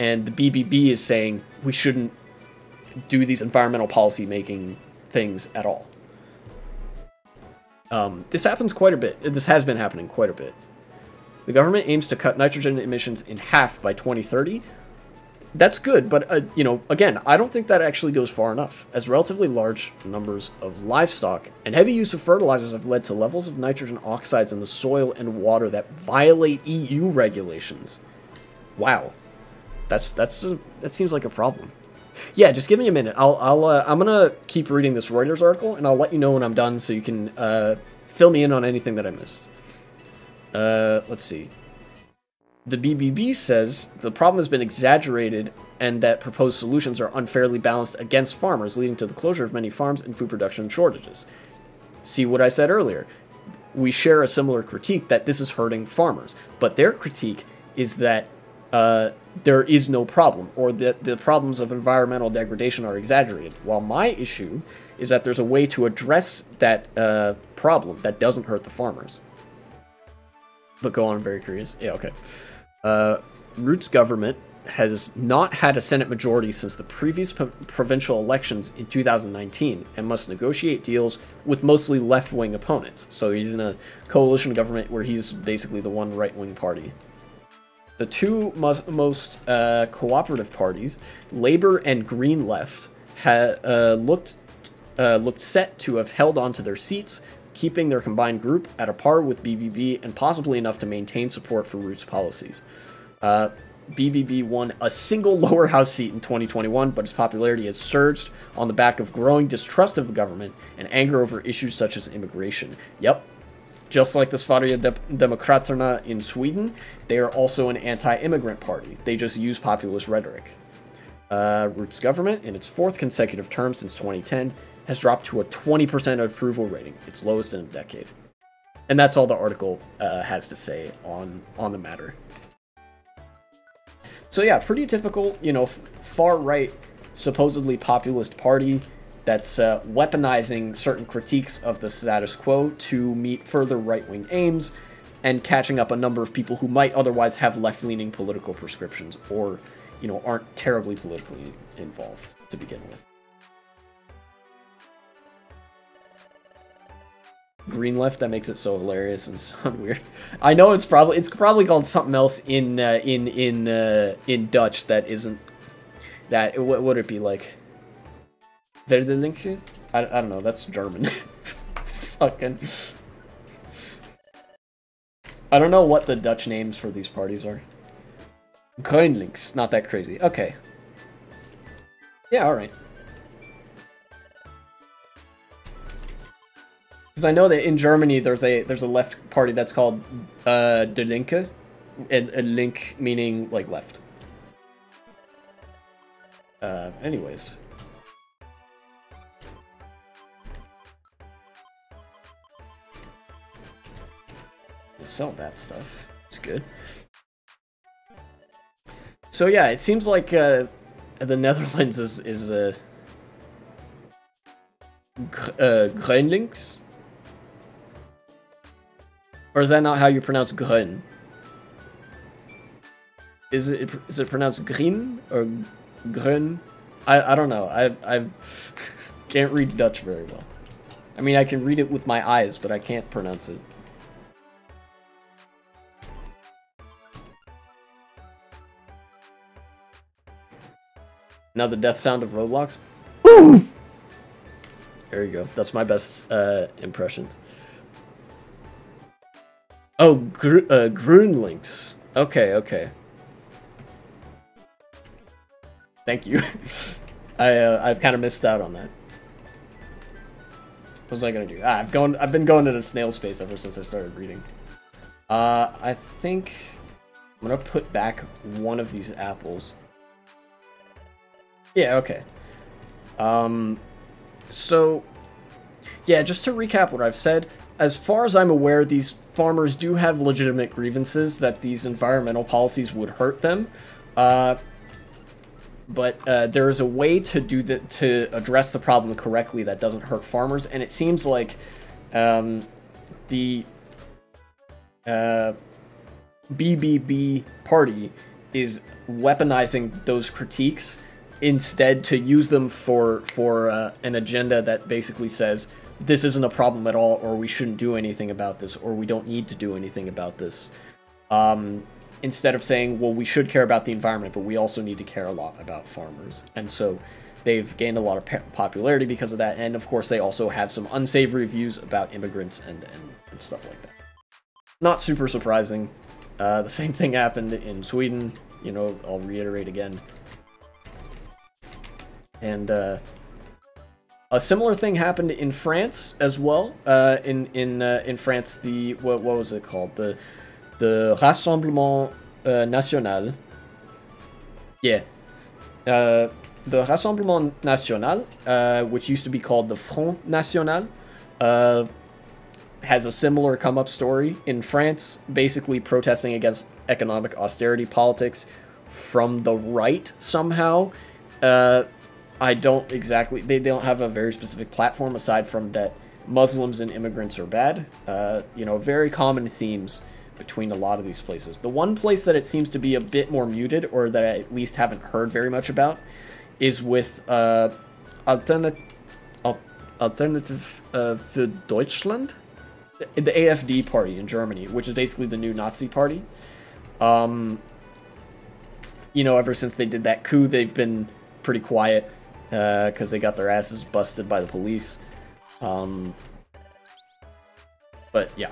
And the BBB is saying we shouldn't do these environmental policy making things at all. This happens quite a bit. This has been happening quite a bit. The government aims to cut nitrogen emissions in half by 2030. That's good, but, you know, again, I don't think that actually goes far enough, as relatively large numbers of livestock and heavy use of fertilizers have led to levels of nitrogen oxides in the soil and water that violate EU regulations. Wow. That seems like a problem. Yeah, just give me a minute. I'm gonna keep reading this Reuters article, and I'll let you know when I'm done, so you can fill me in on anything that I missed. Let's see. The BBB says the problem has been exaggerated and that proposed solutions are unfairly balanced against farmers, leading to the closure of many farms and food production shortages. See what I said earlier. We share a similar critique that this is hurting farmers, but their critique is that there is no problem, or that the problems of environmental degradation are exaggerated. While my issue is that there's a way to address that problem that doesn't hurt the farmers. But go on, I'm very curious. Yeah, okay. Root's government has not had a Senate majority since the previous provincial elections in 2019 and must negotiate deals with mostly left-wing opponents. So he's in a coalition government where he's basically the one right-wing party. The two most cooperative parties, Labour and Green Left, looked set to have held on to their seats, keeping their combined group at a par with BBB and possibly enough to maintain support for Root's policies. BBB won a single lower house seat in 2021, but its popularity has surged on the back of growing distrust of the government and anger over issues such as immigration. Yep. Just like the Sverigedemokraterna in Sweden, they are also an anti-immigrant party. They just use populist rhetoric. Root's government, in its fourth consecutive term since 2010, has dropped to a 20% approval rating, its lowest in a decade. And that's all the article has to say on the matter. So yeah, pretty typical, you know, far-right, supposedly populist party that's weaponizing certain critiques of the status quo to meet further right-wing aims and catching up a number of people who might otherwise have left-leaning political prescriptions or, you know, aren't terribly politically involved to begin with. Green Left, that makes it so hilarious and sound weird. I know it's probably called something else in Dutch that isn't that. What would it be like? Verdelinke? I don't know. That's German. Fucking. I don't know what the Dutch names for these parties are. GroenLinks, not that crazy. Okay. Yeah, all right. Because I know that in Germany there's a left party that's called De Linke, and a link meaning like left. Anyways. Sell that stuff. It's good. So yeah, it seems like the Netherlands is GroenLinks. Or is that not how you pronounce groen? Is it pronounced green or groen? I don't know. I can't read Dutch very well. I mean, I can read it with my eyes, but I can't pronounce it. Now the death sound of Roblox. Oof! There you go. That's my best impression. Oh, GroenLinks. Okay, okay. Thank you. I've kind of missed out on that. What was I gonna do? I've been going into snail space ever since I started reading. I think I'm gonna put back one of these apples. Yeah, okay. So, yeah, just to recap what I've said, as far as I'm aware, these farmers do have legitimate grievances that these environmental policies would hurt them. But there is a way to to address the problem correctly that doesn't hurt farmers, and it seems like the BBB party is weaponizing those critiques instead to use them for an agenda that basically says this isn't a problem at all, or we shouldn't do anything about this, or we don't need to do anything about this. Instead of saying, well, we should care about the environment, but we also need to care a lot about farmers. And so they've gained a lot of popularity because of that. And of course, they also have some unsavory views about immigrants and stuff like that. Not super surprising. The same thing happened in Sweden. You know, I'll reiterate again. And a similar thing happened in France as well. In France, what was it called? The Rassemblement National. Yeah. The Rassemblement National, which used to be called the Front National, has a similar come-up story in France, basically protesting against economic austerity politics from the right somehow. I don't exactly... They don't have a very specific platform aside from that Muslims and immigrants are bad. You know, very common themes between a lot of these places. The one place that it seems to be a bit more muted, or that I at least haven't heard very much about, is with Alternative für Deutschland, the AfD party in Germany, which is basically the new Nazi party. You know, ever since they did that coup, they've been pretty quiet because they got their asses busted by the police. But yeah,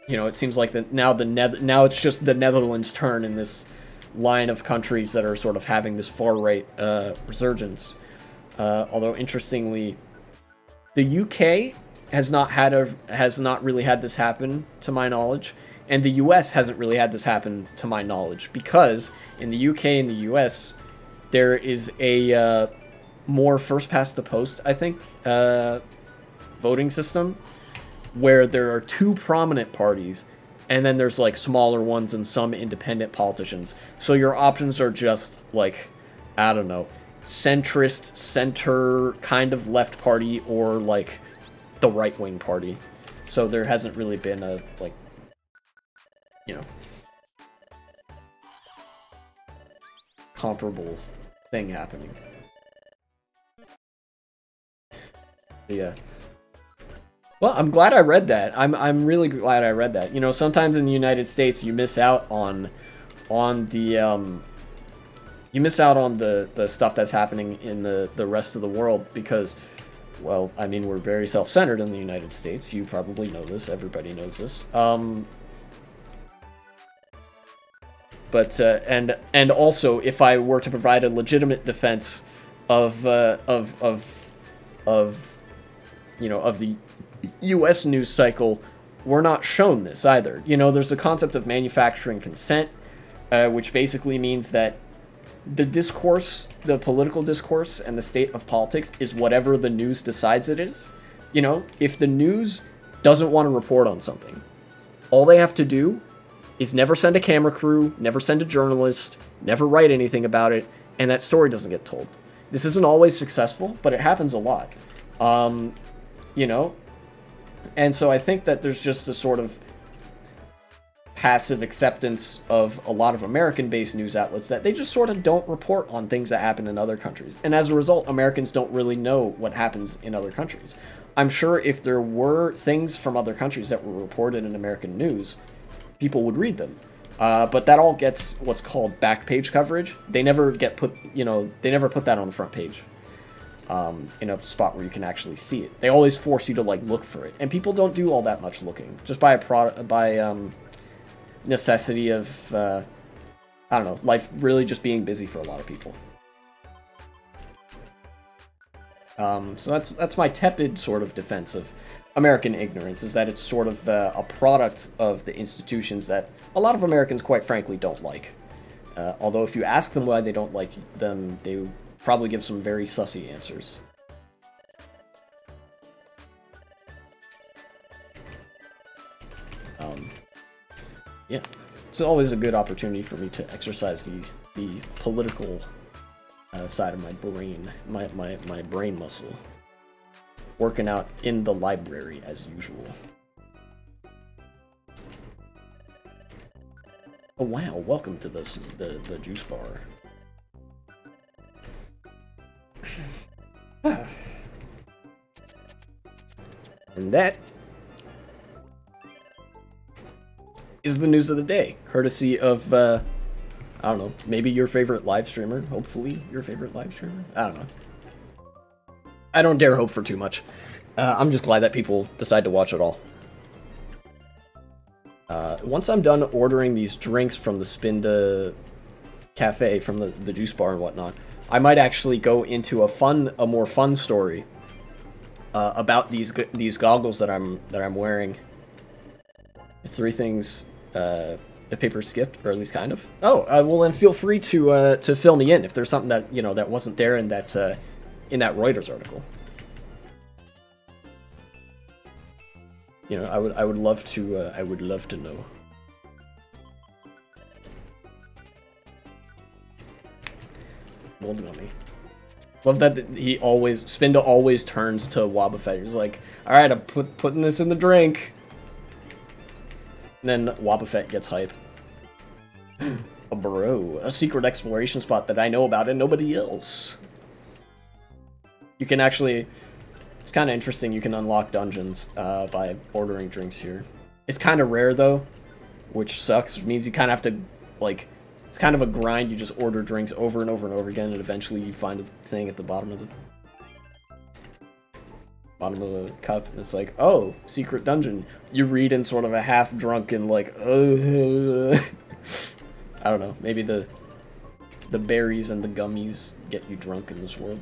you know, it seems like that now now it's just the Netherlands' turn in this line of countries that are sort of having this far-right resurgence. Although interestingly, the UK has not really had this happen to my knowledge, and the US hasn't really had this happen to my knowledge, because in the UK and the US there is a more first past the post, I think, voting system where there are two prominent parties, and then there's like smaller ones and some independent politicians. So your options are just like, I don't know, centrist, center, kind of left party, or like the right-wing party. So there hasn't really been a, like, you know, comparable thing happening. But yeah. Well, I'm glad I read that. I'm really glad I read that. You know, sometimes in the United States you miss out on the stuff that's happening in the rest of the world because, well, I mean, we're very self-centered in the United States. You probably know this. Everybody knows this. But and also, if I were to provide a legitimate defense of you know, of the U.S. news cycle, we're not shown this either. You know, there's the concept of manufacturing consent, which basically means that the discourse, the political discourse, and the state of politics is whatever the news decides it is. You know, if the news doesn't want to report on something, all they have to do is never send a camera crew, never send a journalist, never write anything about it, and that story doesn't get told. This isn't always successful, but it happens a lot. You know, and so I think that there's just a sort of passive acceptance of a lot of American-based news outlets that they just sort of don't report on things that happen in other countries. And as a result, Americans don't really know what happens in other countries. I'm sure if there were things from other countries that were reported in American news, people would read them. But that all gets what's called back page coverage. They never get put, you know, they never put that on the front page. In a spot where you can actually see it. They always force you to like look for it, and people don't do all that much looking, just by necessity of I don't know, life really just being busy for a lot of people. So that's my tepid sort of defense of American ignorance, is that it's sort of a product of the institutions that a lot of Americans, quite frankly, don't like. Although if you ask them why they don't like them, they probably give some very sussy answers. Yeah, it's always a good opportunity for me to exercise the political side of my brain, my brain muscle. Working out in the library as usual. Oh wow! Welcome to the juice bar. And that is the news of the day, courtesy of, I don't know, maybe your favorite live streamer, hopefully your favorite live streamer, I don't know. I don't dare hope for too much. I'm just glad that people decide to watch it all. Once I'm done ordering these drinks from the Spinda Cafe, from the juice bar and whatnot, I might actually go into a more fun story about these goggles that I'm wearing. Three things the paper skipped, or at least kind of. Oh, well then feel free to fill me in if there's something that, you know, that wasn't there in that Reuters article. You know, I would love to know. gold gummy. Love that Spinda always turns to Wobbuffet. He's like, alright, I'm putting this in the drink. And then Wobbuffet gets hype. Oh, bro, a secret exploration spot that I know about and nobody else. You can actually, it's kind of interesting, you can unlock dungeons by ordering drinks here. It's kind of rare though, which sucks. It means you kind of have to, like, it's kind of a grind. You just order drinks over and over and over again, and eventually you find a thing at the bottom of the cup, and it's like, oh, secret dungeon. You read in sort of a half-drunken, like, I don't know, maybe the berries and the gummies get you drunk in this world.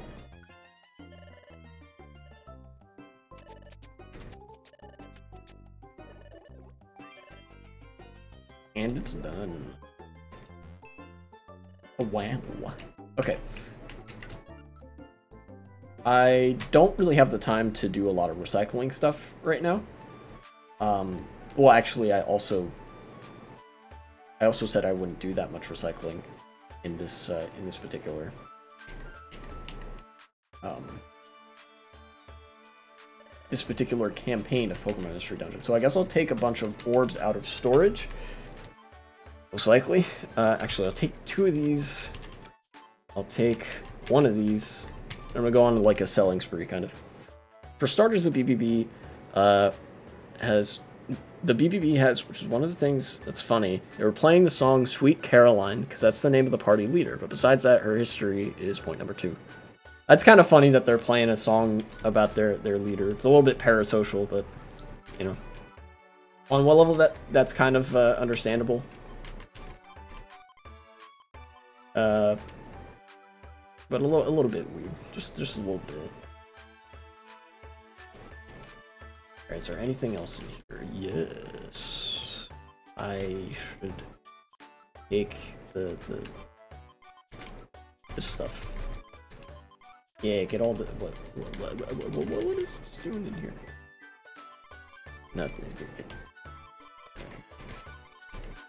And it's done. Oh, wow. Okay. I don't really have the time to do a lot of recycling stuff right now. Well, actually, I also said I wouldn't do that much recycling in this particular campaign of Pokemon Mystery Dungeon. So I guess I'll take a bunch of orbs out of storage. Most likely. Actually, I'll take 2 of these. I'll take 1 of these. I'm gonna go on like a selling spree, kind of. For starters, the BBB has, which is one of the things that's funny. They were playing the song "Sweet Caroline" because that's the name of the party leader. But besides that, her history is point number 2. That's kind of funny that they're playing a song about their leader. It's a little bit parasocial, but you know, on one level that's kind of understandable. But a little bit weird. Just a little bit. Alright, is there anything else in here? Yes. I should take this stuff. Yeah, get all the what is this doing in here? Nothing.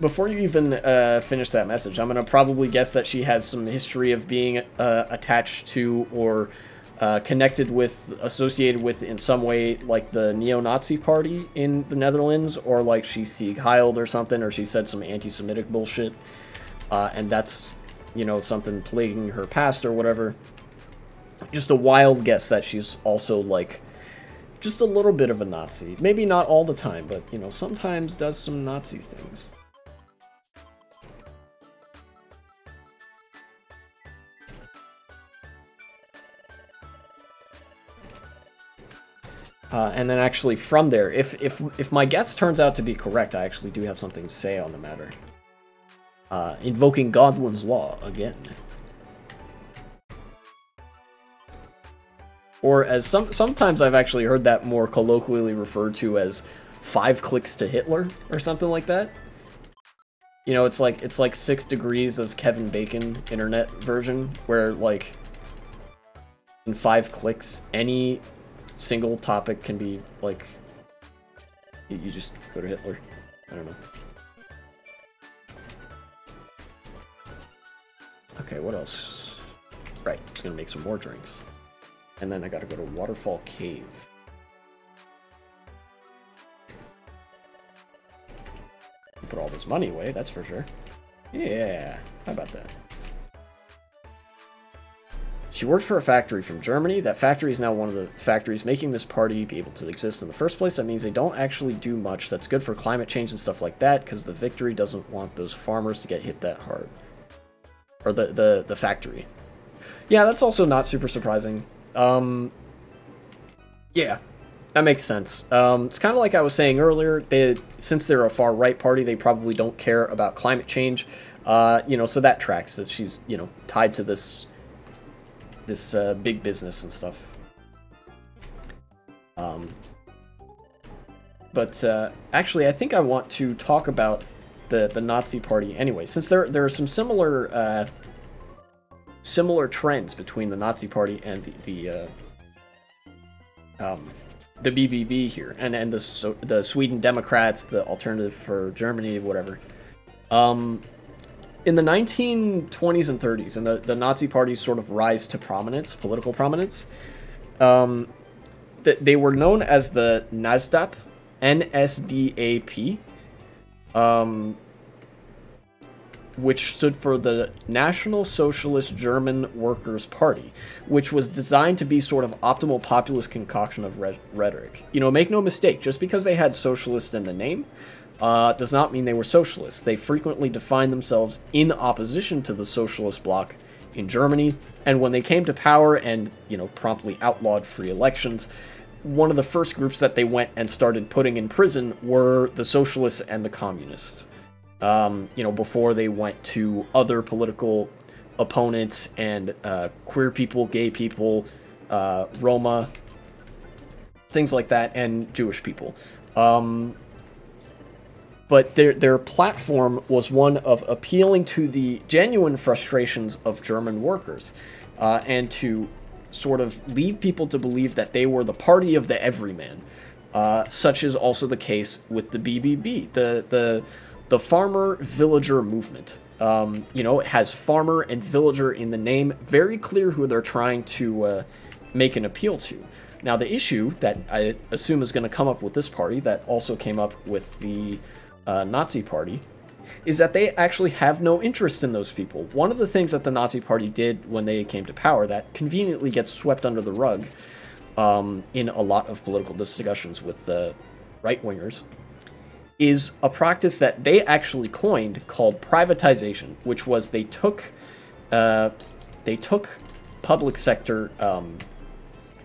Before you even finish that message, I'm going to probably guess that she has some history of being attached to or connected with, associated with in some way, like the neo-Nazi party in the Netherlands, or like she's Sieg Heiled or something, or she said some anti-Semitic bullshit, and that's, you know, something plaguing her past or whatever. Just a wild guess that she's also, like, just a little bit of a Nazi. Maybe not all the time, but, you know, sometimes does some Nazi things. And then actually from there, if my guess turns out to be correct, I actually do have something to say on the matter. Invoking Godwin's Law again. Or as sometimes I've actually heard that more colloquially referred to as 5 clicks to Hitler or something like that. You know, it's like 6 degrees of Kevin Bacon internet version where, like, in 5 clicks any single topic can be, like, you just go to Hitler. I don't know. Okay, what else? Right, I'm just gonna make some more drinks. And then I gotta go to Waterfall Cave. Put all this money away, that's for sure. Yeah, how about that? She worked for a factory from Germany. That factory is now one of the factories making this party be able to exist in the first place. That means they don't actually do much. That's good for climate change and stuff like that, because the victory doesn't want those farmers to get hit that hard. Or the factory. Yeah, that's also not super surprising. Yeah, that makes sense. It's kind of like I was saying earlier, since they're a far-right party, they probably don't care about climate change. You know, so that tracks that she's, you know, tied to this big business and stuff. Actually, I think I want to talk about the Nazi party anyway, since there are some similar trends between the Nazi party and the BBB here, and the Sweden Democrats, the Alternative for Germany, whatever. in the 1920s and 30s, and the Nazi Party's sort of rise to prominence, political prominence, they were known as the NSDAP, NSDAP, which stood for the National Socialist German Workers' Party, which was designed to be sort of optimal populist concoction of rhetoric. You know, make no mistake, just because they had socialist in the name does not mean they were socialists. They frequently defined themselves in opposition to the socialist bloc in Germany, and when they came to power and, you know, promptly outlawed free elections, one of the first groups that they went and started putting in prison were the socialists and the communists. You know, before they went to other political opponents and queer people, gay people, Roma, things like that, and Jewish people. But their platform was one of appealing to the genuine frustrations of German workers, and to sort of lead people to believe that they were the party of the everyman, such is also the case with the BBB, the farmer villager movement. You know, it has farmer and villager in the name, very clear who they're trying to make an appeal to. Now, the issue that I assume is going to come up with this party, that also came up with the Nazi Party, is that they actually have no interest in those people. One of the things that the Nazi Party did when they came to power that conveniently gets swept under the rug in a lot of political discussions with the right-wingers is a practice that they actually coined called privatization, which was they took public sector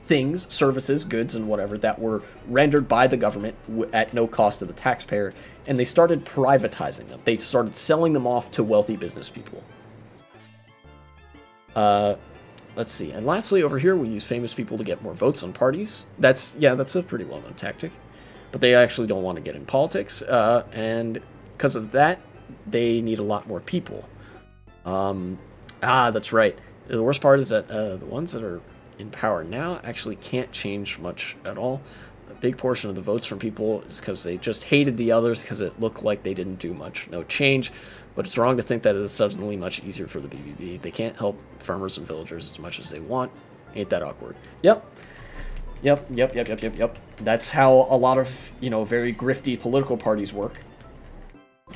things, services, goods, and whatever that were rendered by the government at no cost to the taxpayer, and they started privatizing them. They started selling them off to wealthy business people. Let's see. And lastly, over here, we use famous people to get more votes on parties. That's a pretty well-known tactic. But they actually don't want to get in politics, and because of that, they need a lot more people. That's right. The worst part is that the ones that are in power now actually can't change much at all. A big portion of the votes from people is because they just hated the others because it looked like they didn't do much. No change, but it's wrong to think that it is suddenly much easier for the BBB. They can't help farmers and villagers as much as they want. Ain't that awkward? Yep. Yep. That's how a lot of, you know, very grifty political parties work.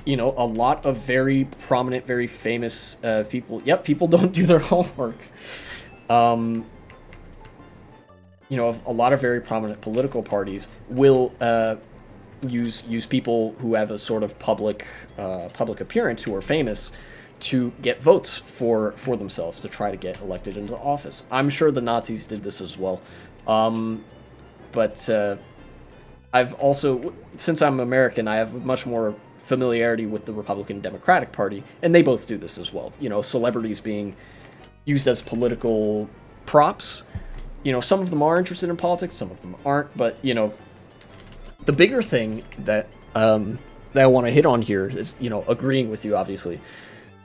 You know, a lot of very prominent, very famous people. Yep, people don't do their homework. You know, a lot of very prominent political parties will use people who have a sort of public appearance, who are famous, to get votes for themselves to try to get elected into office. I'm sure the Nazis did this as well. But I've also, since I'm American, I have much more familiarity with the Republican Democratic Party, and they both do this as well. You know, celebrities being used as political props. You know, some of them are interested in politics, some of them aren't, but, you know, the bigger thing that I want to hit on here is, you know, agreeing with you, obviously,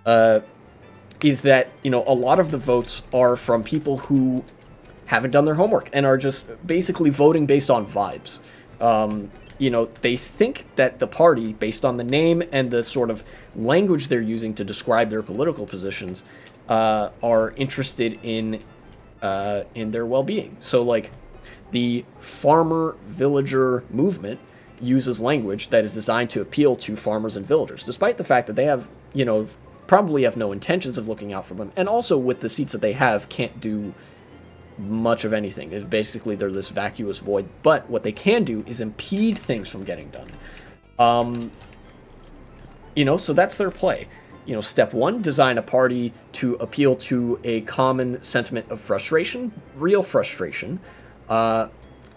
is that, you know, a lot of the votes are from people who haven't done their homework and are just basically voting based on vibes. You know, they think that the party, based on the name and the sort of language they're using to describe their political positions, are interested in their well-being. So, like, the farmer-villager movement uses language that is designed to appeal to farmers and villagers, despite the fact that they have, you know, probably have no intentions of looking out for them, and also with the seats that they have, can't do much of anything. It's basically, they're this vacuous void, but what they can do is impede things from getting done. You know, so that's their play. You know, step one, design a party to appeal to a common sentiment of frustration, real frustration.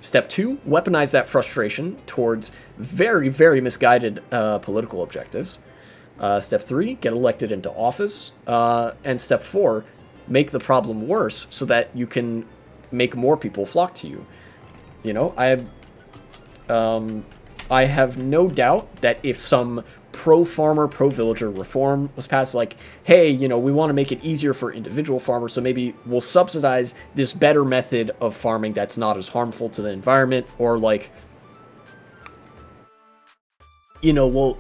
Step two, weaponize that frustration towards very, very misguided political objectives. Step three, get elected into office. And step four, make the problem worse so that you can make more people flock to you. You know, I have no doubt that if some pro-farmer, pro-villager reform was passed, like, hey, you know, we want to make it easier for individual farmers, so maybe we'll subsidize this better method of farming that's not as harmful to the environment, or like, you know,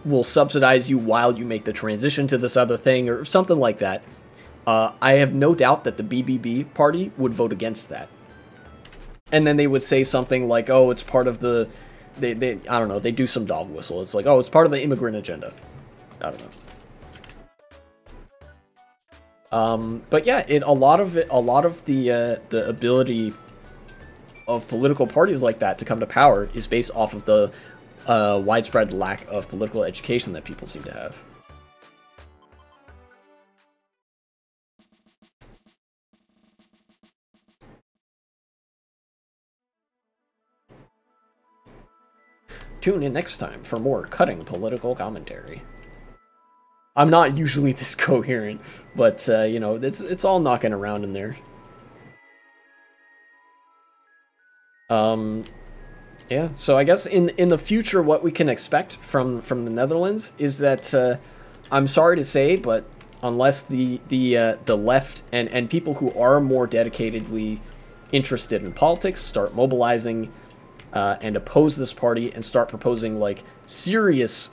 we'll subsidize you while you make the transition to this other thing or something like that. I have no doubt that the BBB party would vote against that. And then they would say something like, oh, it's part of the, I don't know, they do some dog whistle. It's like, oh, it's part of the immigrant agenda. I don't know. But yeah, a lot of the ability of political parties like that to come to power is based off of the widespread lack of political education that people seem to have. Tune in next time for more cutting political commentary. I'm not usually this coherent, but you know, it's all knocking around in there. Yeah, so I guess in the future, what we can expect from the Netherlands is that I'm sorry to say, but unless the left and people who are more dedicatedly interested in politics start mobilizing and oppose this party and start proposing like serious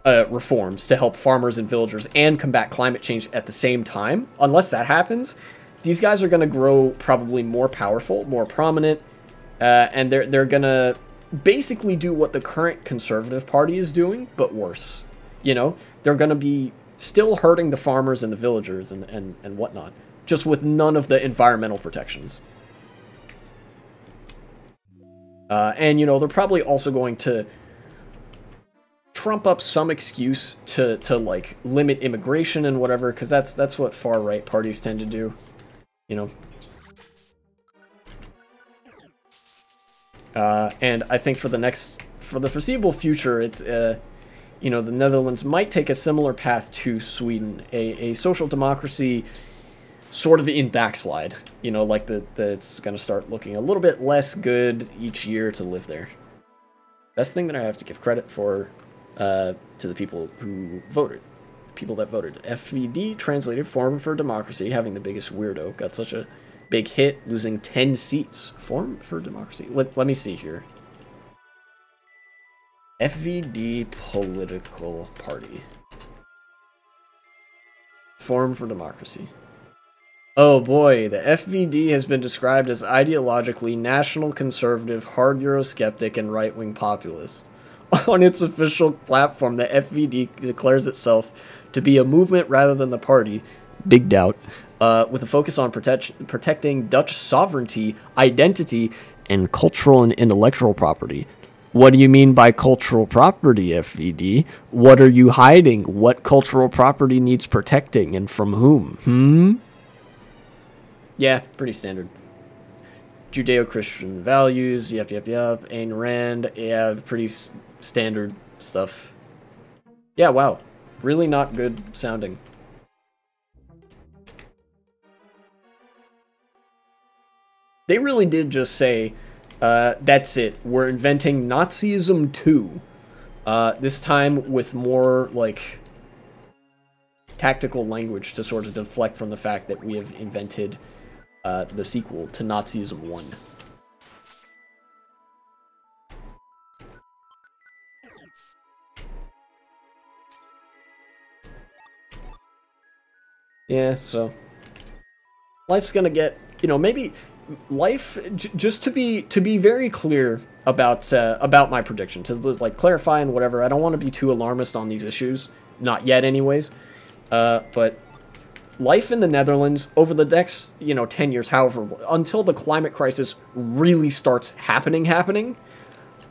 reforms to help farmers and villagers and combat climate change at the same time, unless that happens, these guys are going to grow probably more powerful, more prominent, and they're going to basically do what the current Conservative Party is doing, but worse. You know, they're going to be still hurting the farmers and the villagers and whatnot, just with none of the environmental protections. And, you know, they're probably also going to trump up some excuse to like, limit immigration and whatever, because that's what far-right parties tend to do, you know. And I think for the foreseeable future, it's, you know, the Netherlands might take a similar path to Sweden, a social democracy sort of in backslide, you know, like it's going to start looking a little bit less good each year to live there. Best thing that I have to give credit for to the people who voted. People that voted. FVD translated Forum for Democracy, having the biggest weirdo, got such a big hit, losing 10 seats. Forum for Democracy. Let me see here. FVD political party. Forum for Democracy. Oh boy, the FVD has been described as ideologically national conservative, hard Eurosceptic, and right-wing populist. On its official platform, the FVD declares itself to be a movement rather than the party, big doubt, with a focus on protecting Dutch sovereignty, identity, and cultural and intellectual property. What do you mean by cultural property, FVD? What are you hiding? What cultural property needs protecting, and from whom? Yeah, pretty standard. Judeo-Christian values, yep. Ayn Rand, yeah, pretty standard stuff. Yeah, wow. Really not good sounding. They really did just say, that's it. We're inventing Nazism 2. This time with more, like, tactical language to sort of deflect from the fact that we have invented the sequel to Nazism 1. Yeah, so life's gonna get, you know, maybe life, just to be very clear about my prediction, to like clarify and whatever. I don't want to be too alarmist on these issues, not yet anyways, but life in the Netherlands over the next, you know, 10 years, however, until the climate crisis really starts happening,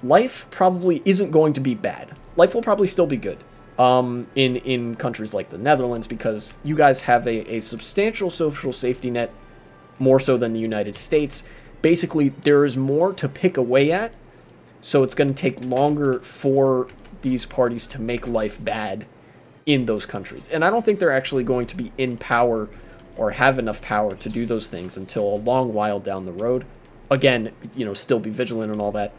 life probably isn't going to be bad. Life will probably still be good in countries like the Netherlands, because you guys have a substantial social safety net, more so than the United States. Basically, there is more to pick away at, so it's going to take longer for these parties to make life bad in those countries. And I don't think they're actually going to be in power or have enough power to do those things until a long while down the road. Again, you know, still be vigilant and all that.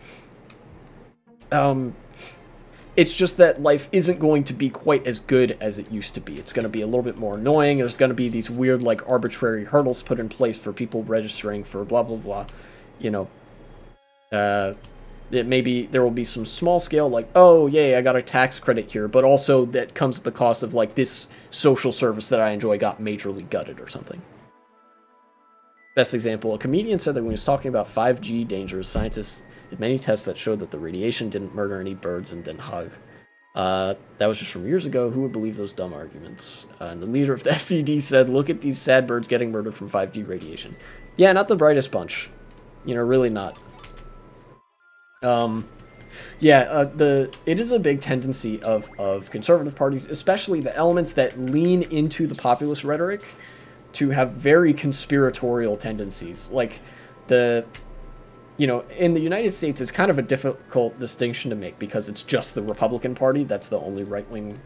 It's just that life isn't going to be quite as good as it used to be. It's going to be a little bit more annoying. There's going to be these weird, like, arbitrary hurdles put in place for people registering for blah, blah, blah. You know, It maybe there will be some small scale, like, oh, yay, I got a tax credit here, but also that comes at the cost of, like, this social service that I enjoy got majorly gutted or something. Best example, a comedian said that when he was talking about 5G dangers, scientists did many tests that showed that the radiation didn't murder any birds in Den Haag. That was just from years ago. Who would believe those dumb arguments? And the leader of the FVD said, look at these sad birds getting murdered from 5G radiation. Yeah, not the brightest bunch. You know, really not. It is a big tendency of conservative parties, especially the elements that lean into the populist rhetoric, to have very conspiratorial tendencies. Like, you know, in the United States, it's kind of a difficult distinction to make because it's just the Republican Party. That's the only right-wing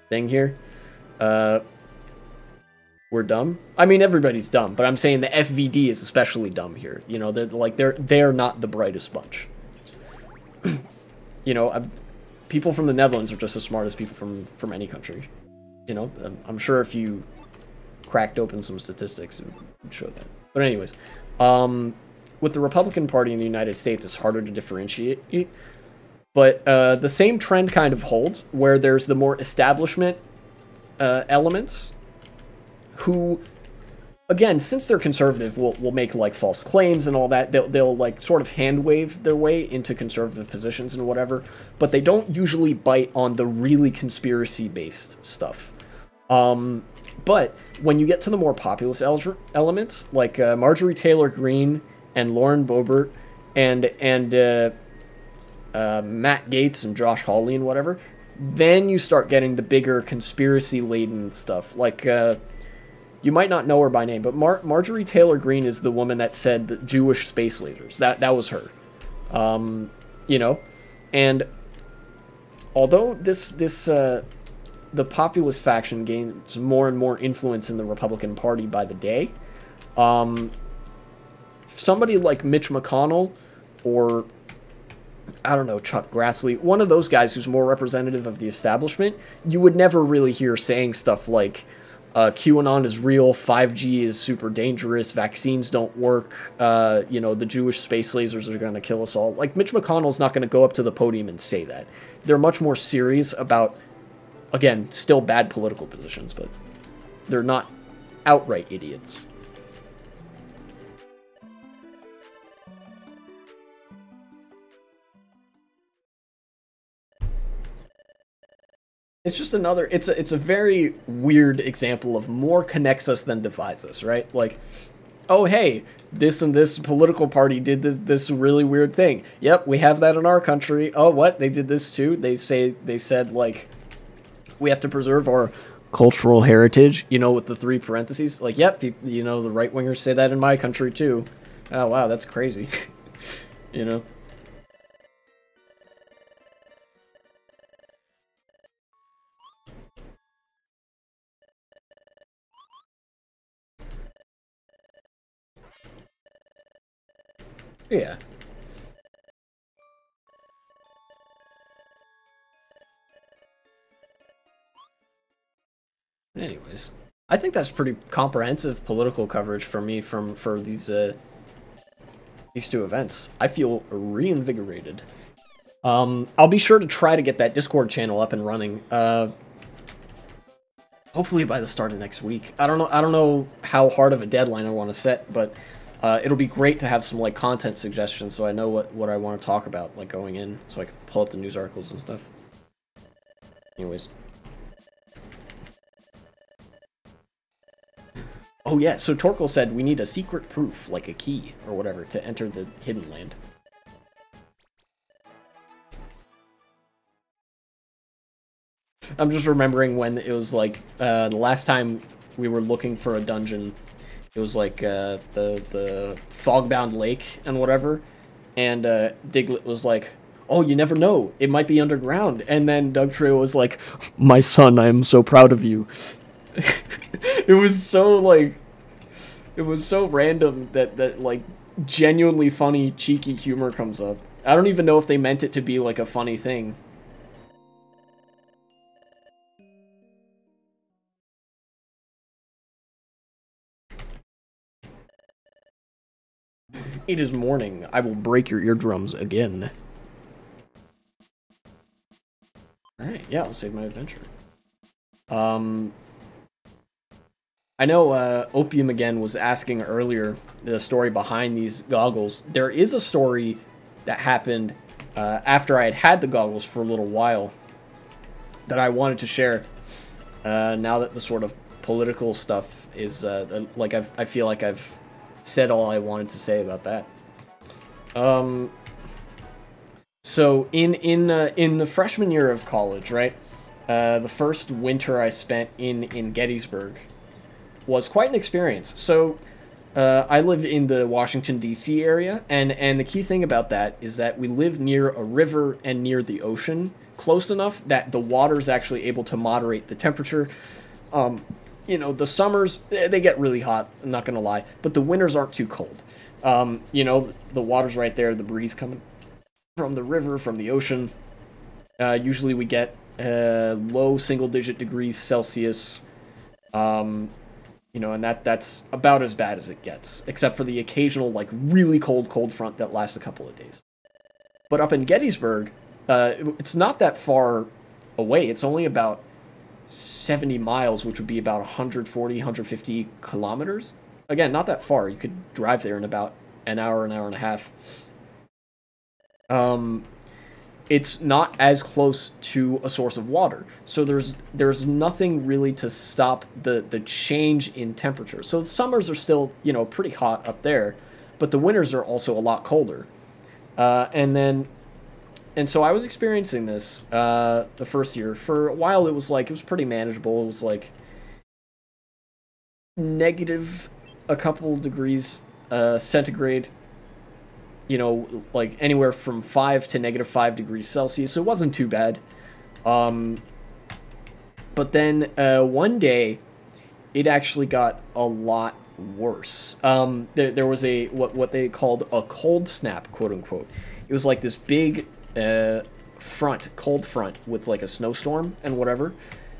thing here. We're dumb. I mean, everybody's dumb, but I'm saying the FVD is especially dumb here. You know, they're not the brightest bunch. You know, people from the Netherlands are just as smart as people from any country. You know, I'm sure if you cracked open some statistics, it would show that. But anyways, with the Republican Party in the United States, it's harder to differentiate. But the same trend kind of holds, where there's the more establishment elements who, again, since they're conservative, will make, like, false claims and all that. They'll like, sort of hand-wave their way into conservative positions and whatever, but they don't usually bite on the really conspiracy-based stuff. But when you get to the more populist elements, like Marjorie Taylor Greene and Lauren Boebert and Matt Gaetz and Josh Hawley and whatever, then you start getting the bigger conspiracy-laden stuff. Like, you might not know her by name, but Marjorie Taylor Greene is the woman that said the Jewish space lasers. That was her. You know, and although the populist faction gains more and more influence in the Republican Party by the day, somebody like Mitch McConnell or, I don't know, Chuck Grassley, one of those guys who's more representative of the establishment, you would never really hear saying stuff like, QAnon is real, 5G is super dangerous, vaccines don't work, you know, the Jewish space lasers are going to kill us all. Like, Mitch McConnell's not going to go up to the podium and say that. They're much more serious about, again, still bad political positions, but they're not outright idiots. It's just another, it's a very weird example of more connects us than divides us, right? Like, oh, hey, this and this political party did this really weird thing. Yep, we have that in our country. Oh, what? They did this too? They said, like, we have to preserve our cultural heritage, you know, with the 3 parentheses. Like, yep, you know, the right-wingers say that in my country too. Oh, wow, that's crazy. You know? Yeah. Anyways, I think that's pretty comprehensive political coverage for me for these 2 events. I feel reinvigorated. I'll be sure to try to get that Discord channel up and running. Hopefully by the start of next week. I don't know how hard of a deadline I want to set, but it'll be great to have some, like, content suggestions so I know what I want to talk about, like, going in, so I can pull up the news articles and stuff. Anyways. Oh yeah, so Torkel said we need a secret proof, like a key or whatever, to enter the hidden land. I'm just remembering when it was like the last time we were looking for a dungeon. It was like the Fogbound Lake and whatever, and Diglett was like, "Oh, you never know, it might be underground." And then Dugtrio was like, "My son, I am so proud of you." It was so like, it was so random that like genuinely funny, cheeky humor comes up. I don't even know if they meant it to be like a funny thing. It is morning. I will break your eardrums again. Alright, yeah, I'll save my adventure. I know Opium again was asking earlier the story behind these goggles. There is a story that happened after I had the goggles for a little while that I wanted to share. Now that the sort of political stuff is like I feel like I've said all I wanted to say about that. So in the freshman year of college, right? The first winter I spent in Gettysburg was quite an experience. So I live in the Washington, D.C. area, and the key thing about that is that we live near a river and near the ocean, close enough that the water is actually able to moderate the temperature. You know, the summers, they get really hot, I'm not going to lie, but the winters aren't too cold. You know, the water's right there, the breeze coming from the river, from the ocean. Usually we get low single-digit degrees Celsius. You know, and that's about as bad as it gets, except for the occasional, like, really cold front that lasts a couple of days. But up in Gettysburg, it's not that far away. It's only about 70 miles, which would be about 140, 150 kilometers. Again, not that far. You could drive there in about an hour and a half. It's not as close to a source of water, so there's nothing really to stop the change in temperature. So the summers are still, you know, pretty hot up there, but the winters are also a lot colder. And so I was experiencing this the first year. For a while, it was pretty manageable. It was like negative a couple degrees centigrade. You know, like anywhere from 5 to -5 degrees Celsius. So it wasn't too bad. But then one day, it actually got a lot worse. There was what they called a cold snap, quote unquote. It was like this big cold front with like a snowstorm and whatever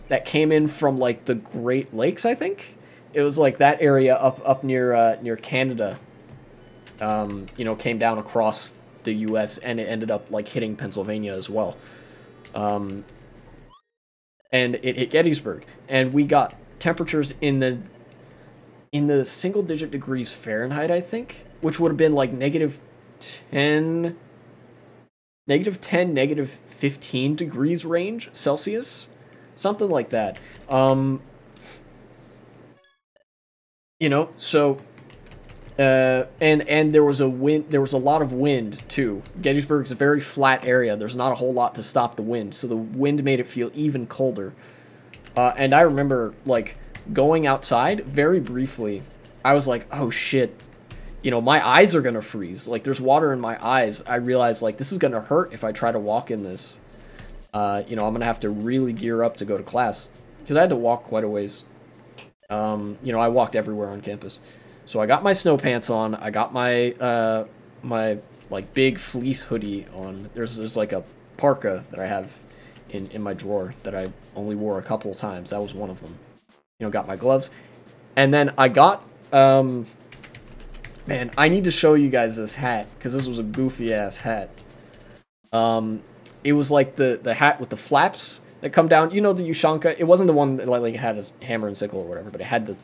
that came in from like the Great Lakes, I think. It was like that area up near Canada. You know, came down across the U.S. and it ended up like hitting Pennsylvania as well. And it hit Gettysburg, and we got temperatures in the single-digit degrees Fahrenheit, I think, which would have been like -10, -15 degrees range Celsius, something like that. You know, so. And there was a lot of wind too. Gettysburg's a very flat area. There's not a whole lot to stop the wind, so the wind made it feel even colder. And I remember like going outside very briefly. I was like, oh shit, you know, my eyes are gonna freeze. Like there's water in my eyes. I realized like this is gonna hurt if I try to walk in this. You know, I'm gonna have to really gear up to go to class because I had to walk quite a ways. You know, I walked everywhere on campus. So I got my snow pants on. I got my my like big fleece hoodie on. There's like a parka that I have in my drawer that I only wore a couple of times. That was one of them. You know, got my gloves, and then I got man, I need to show you guys this hat because this was a goofy ass hat. It was like the hat with the flaps that come down. You know, the Ushanka. It wasn't the one that like had a hammer and sickle or whatever, but it had the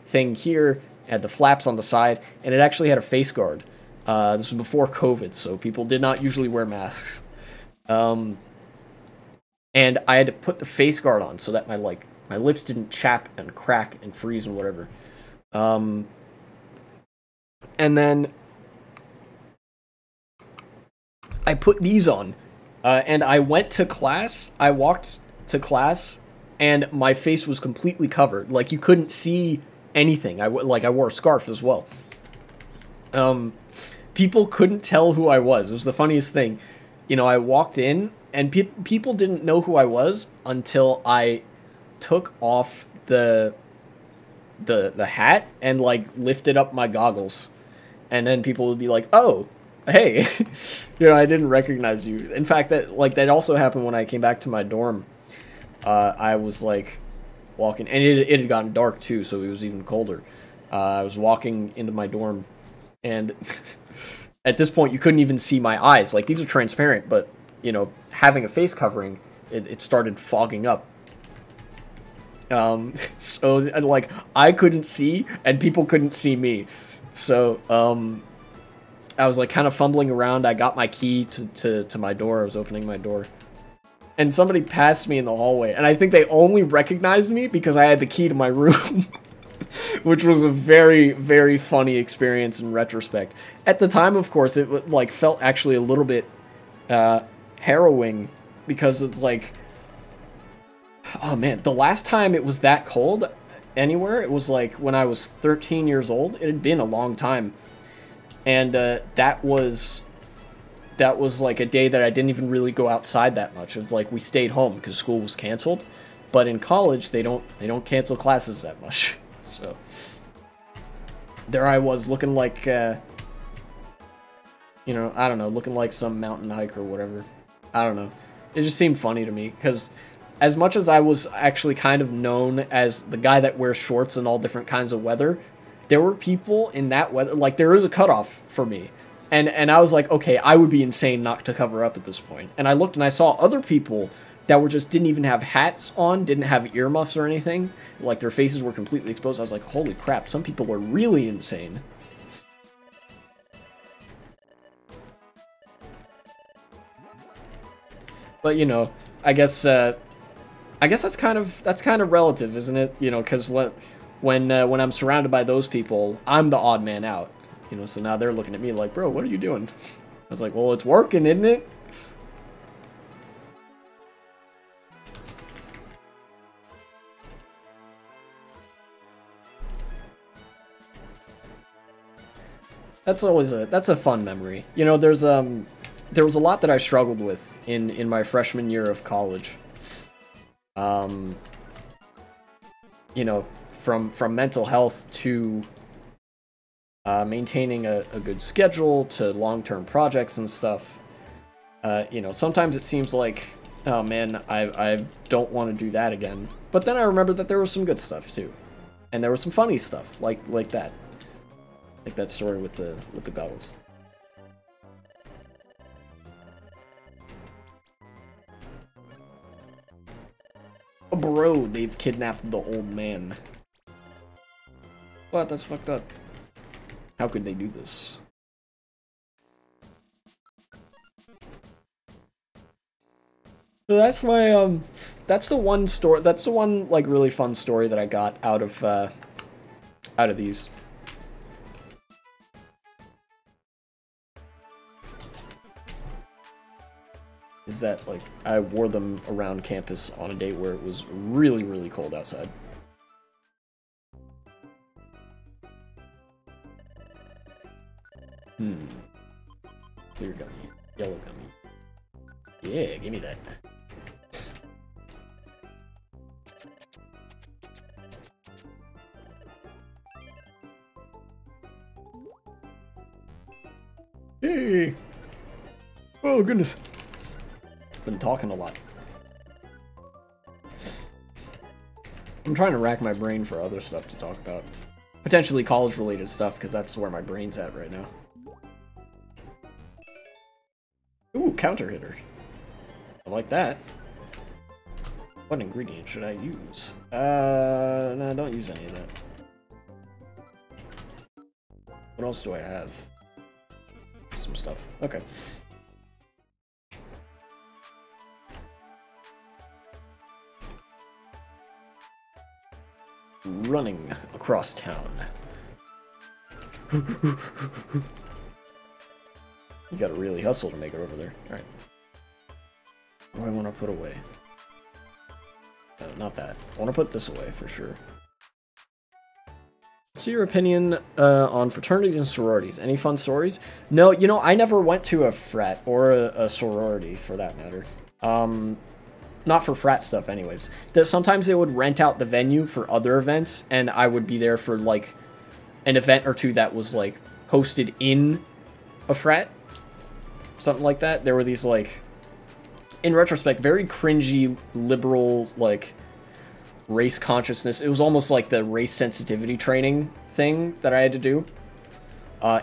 thing here. Had the flaps on the side, and it actually had a face guard. This was before COVID, so people did not usually wear masks. And I had to put the face guard on so that my lips didn't chap and crack and freeze and whatever. And then I put these on, and I went to class. I walked to class, and my face was completely covered. Like you couldn't see anything. I wore a scarf as well. People couldn't tell who I was. It was the funniest thing. You know, I walked in, and people didn't know who I was until I took off the hat and like lifted up my goggles, and then people would be like, "Oh, hey," you know, I didn't recognize you. In fact, that also happened when I came back to my dorm. I was like walking, and it had gotten dark too, so it was even colder. I was walking into my dorm, And at this point, you couldn't even see my eyes. Like, these are transparent, but, you know, having a face covering, it started fogging up. So, like, I couldn't see, and people couldn't see me. So, I was, like, kind of fumbling around. I got my key to my door. I was opening my door. And somebody passed me in the hallway, and I think they only recognized me because I had the key to my room. Which was a very, very funny experience in retrospect. At the time, of course, it like felt actually a little bit harrowing, because it's like, oh man, the last time it was that cold anywhere, it was like when I was 13 years old. It had been a long time, and that was like a day that I didn't even really go outside that much. It was like we stayed home because school was canceled. But in college, they don't cancel classes that much. So there I was looking like, you know, I don't know, looking like some mountain hike or whatever. I don't know. It just seemed funny to me, because as much as I was actually kind of known as the guy that wears shorts in all different kinds of weather, there were people in that weather, like, there is a cutoff for me. And I was like, okay, I would be insane not to cover up at this point. And I looked and I saw other people that were just didn't even have hats on, didn't have earmuffs or anything. Like, their faces were completely exposed. I was like, holy crap, some people are really insane. But, you know, I guess that's kind of relative, isn't it? You know, because when I'm surrounded by those people, I'm the odd man out. You know, so now they're looking at me like, bro, what are you doing? I was like, well, it's working, isn't it? That's a fun memory. You know, there was a lot that I struggled with in my freshman year of college. You know, from mental health to maintaining a good schedule to long-term projects and stuff. You know, sometimes it seems like, oh man, I don't want to do that again. But then I remember that there was some good stuff too, and there was some funny stuff like that. Like that story with the goggles. Oh, bro, they've kidnapped the old man. What? That's fucked up. How could they do this? So that's my that's the one story. That's the one like really fun story that I got out of these. Is that, like, I wore them around campus on a day where it was really, really cold outside. Clear gummy. Yellow gummy. Yeah, give me that. Hey! Oh, goodness. Been talking a lot. I'm trying to rack my brain for other stuff to talk about. Potentially college-related stuff, because that's where my brain's at right now. Ooh, counter hitter. I like that. What ingredient should I use? No, don't use any of that. What else do I have? Some stuff. Okay. Running across town. You gotta really hustle to make it over there. Alright. What do I want to put away? Not that. I want to put this away for sure. What's your opinion on fraternities and sororities? Any fun stories? No, you know, I never went to a frat or a sorority for that matter. Not for frat stuff anyways. Sometimes they would rent out the venue for other events, and I would be there for, like, an event or two that was, like, hosted in a frat. Something like that. There were these, like, in retrospect, very cringy, liberal, like, race consciousness. It was almost like the race sensitivity training thing that I had to do.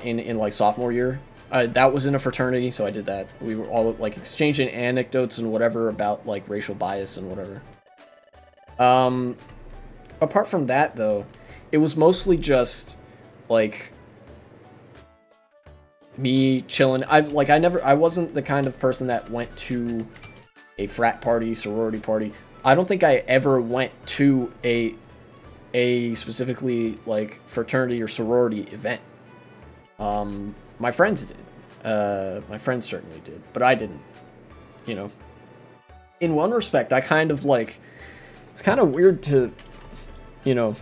in like sophomore year. That was in a fraternity, so I did that. We were all like exchanging anecdotes and whatever about like racial bias and whatever. Apart from that, though, it was mostly just like me chilling. I wasn't the kind of person that went to a frat party, sorority party. I don't think I ever went to a specifically like fraternity or sorority event. My friends did. My friends certainly did, but I didn't. You know, in one respect, I kind of like, it's kind of weird to, you know,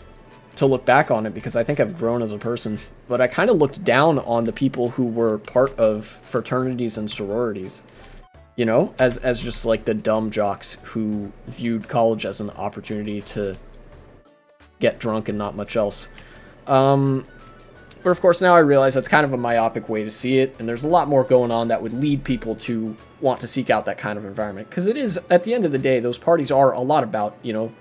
to look back on it because I think I've grown as a person, but I kind of looked down on the people who were part of fraternities and sororities, you know, as just like the dumb jocks who viewed college as an opportunity to get drunk and not much else. But of course now I realize that's kind of a myopic way to see it, and there's a lot more going on that would lead people to want to seek out that kind of environment. Because it is, at the end of the day, those parties are a lot about, you know,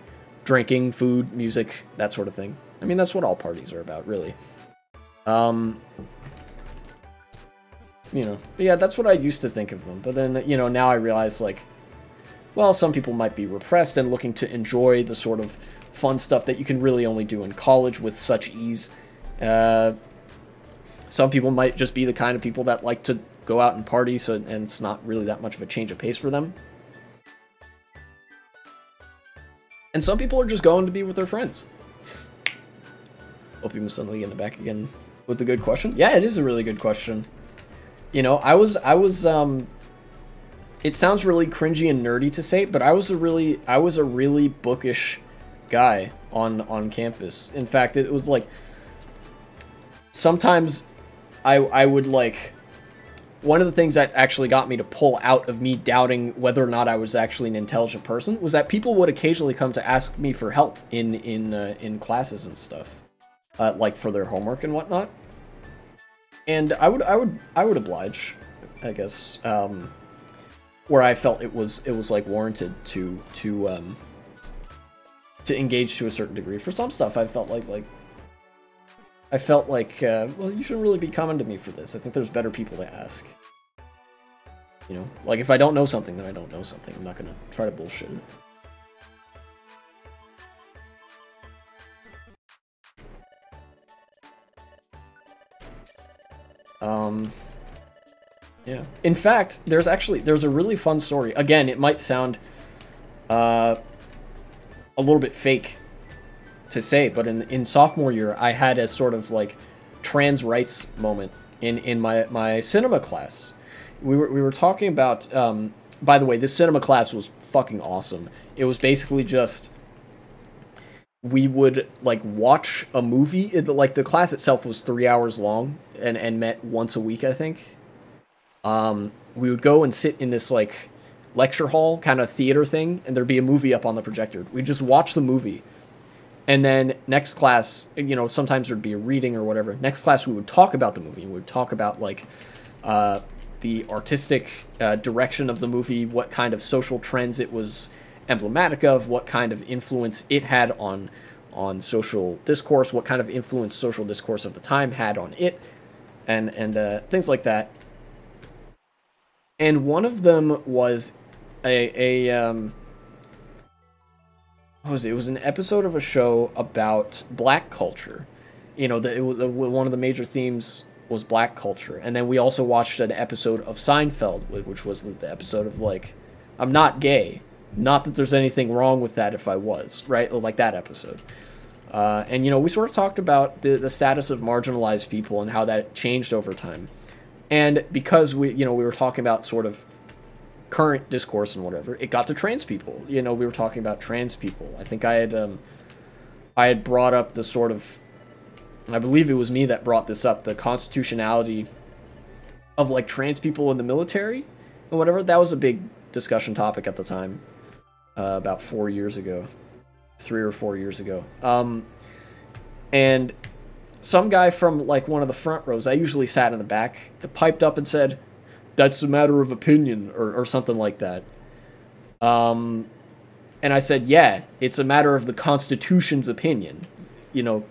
drinking, food, music, that sort of thing. I mean, that's what all parties are about, really. You know, but yeah, that's what I used to think of them. But then, you know, now I realize, like, well, some people might be repressed and looking to enjoy the sort of fun stuff that you can really only do in college with such ease. Some people might just be the kind of people that like to go out and party, and it's not really that much of a change of pace for them. And some people are just going to be with their friends. Hope you suddenly getting back again with a good question. Yeah, it is a really good question. You know, I was it sounds really cringy and nerdy to say, but I was a really bookish guy on campus. In fact, it was like sometimes I would like, one of the things that actually got me to pull out of me doubting whether or not I was actually an intelligent person was that people would occasionally come to ask me for help in classes and stuff, like for their homework and whatnot. And I would oblige, I guess, where I felt it was like warranted to engage to a certain degree. For some stuff, I felt like well, you shouldn't really be coming to me for this. I think there's better people to ask. You know, like if I don't know something, then I don't know something. I'm not gonna try to bullshit it. Yeah. In fact, there's a really fun story. Again, it might sound a little bit fake to say, but in sophomore year, I had a sort of like trans rights moment in my cinema class. We were talking about. By the way, this cinema class was fucking awesome. It was basically just, we would like watch a movie. Like the class itself was 3 hours long and met once a week, I think. We would go and sit in this like lecture hall kind of theater thing, and there'd be a movie up on the projector. We'd just watch the movie. And then next class, you know, sometimes there'd be a reading or whatever. Next class, we would talk about the movie. We would talk about, like, the artistic direction of the movie, what kind of social trends it was emblematic of, what kind of influence it had on social discourse, what kind of influence social discourse of the time had on it, and things like that. And one of them was what was it? It was an episode of a show about black culture. You know, it was one of the major themes was black culture. And then we also watched an episode of Seinfeld, which was the episode of, like, I'm not gay. Not that there's anything wrong with that if I was, right? Like that episode. And, you know, we sort of talked about the status of marginalized people and how that changed over time. And because we were talking about sort of current discourse and whatever, it got to trans people. You know, we were talking about trans people. I think I had brought up the sort of, I believe it was me that brought this up, the constitutionality of, like, trans people in the military and whatever. That was a big discussion topic at the time, about 4 years ago, 3 or 4 years ago. And some guy from, like, one of the front rows, I usually sat in the back, piped up and said, "That's a matter of opinion," or something like that. And I said, yeah, it's a matter of the Constitution's opinion. You know,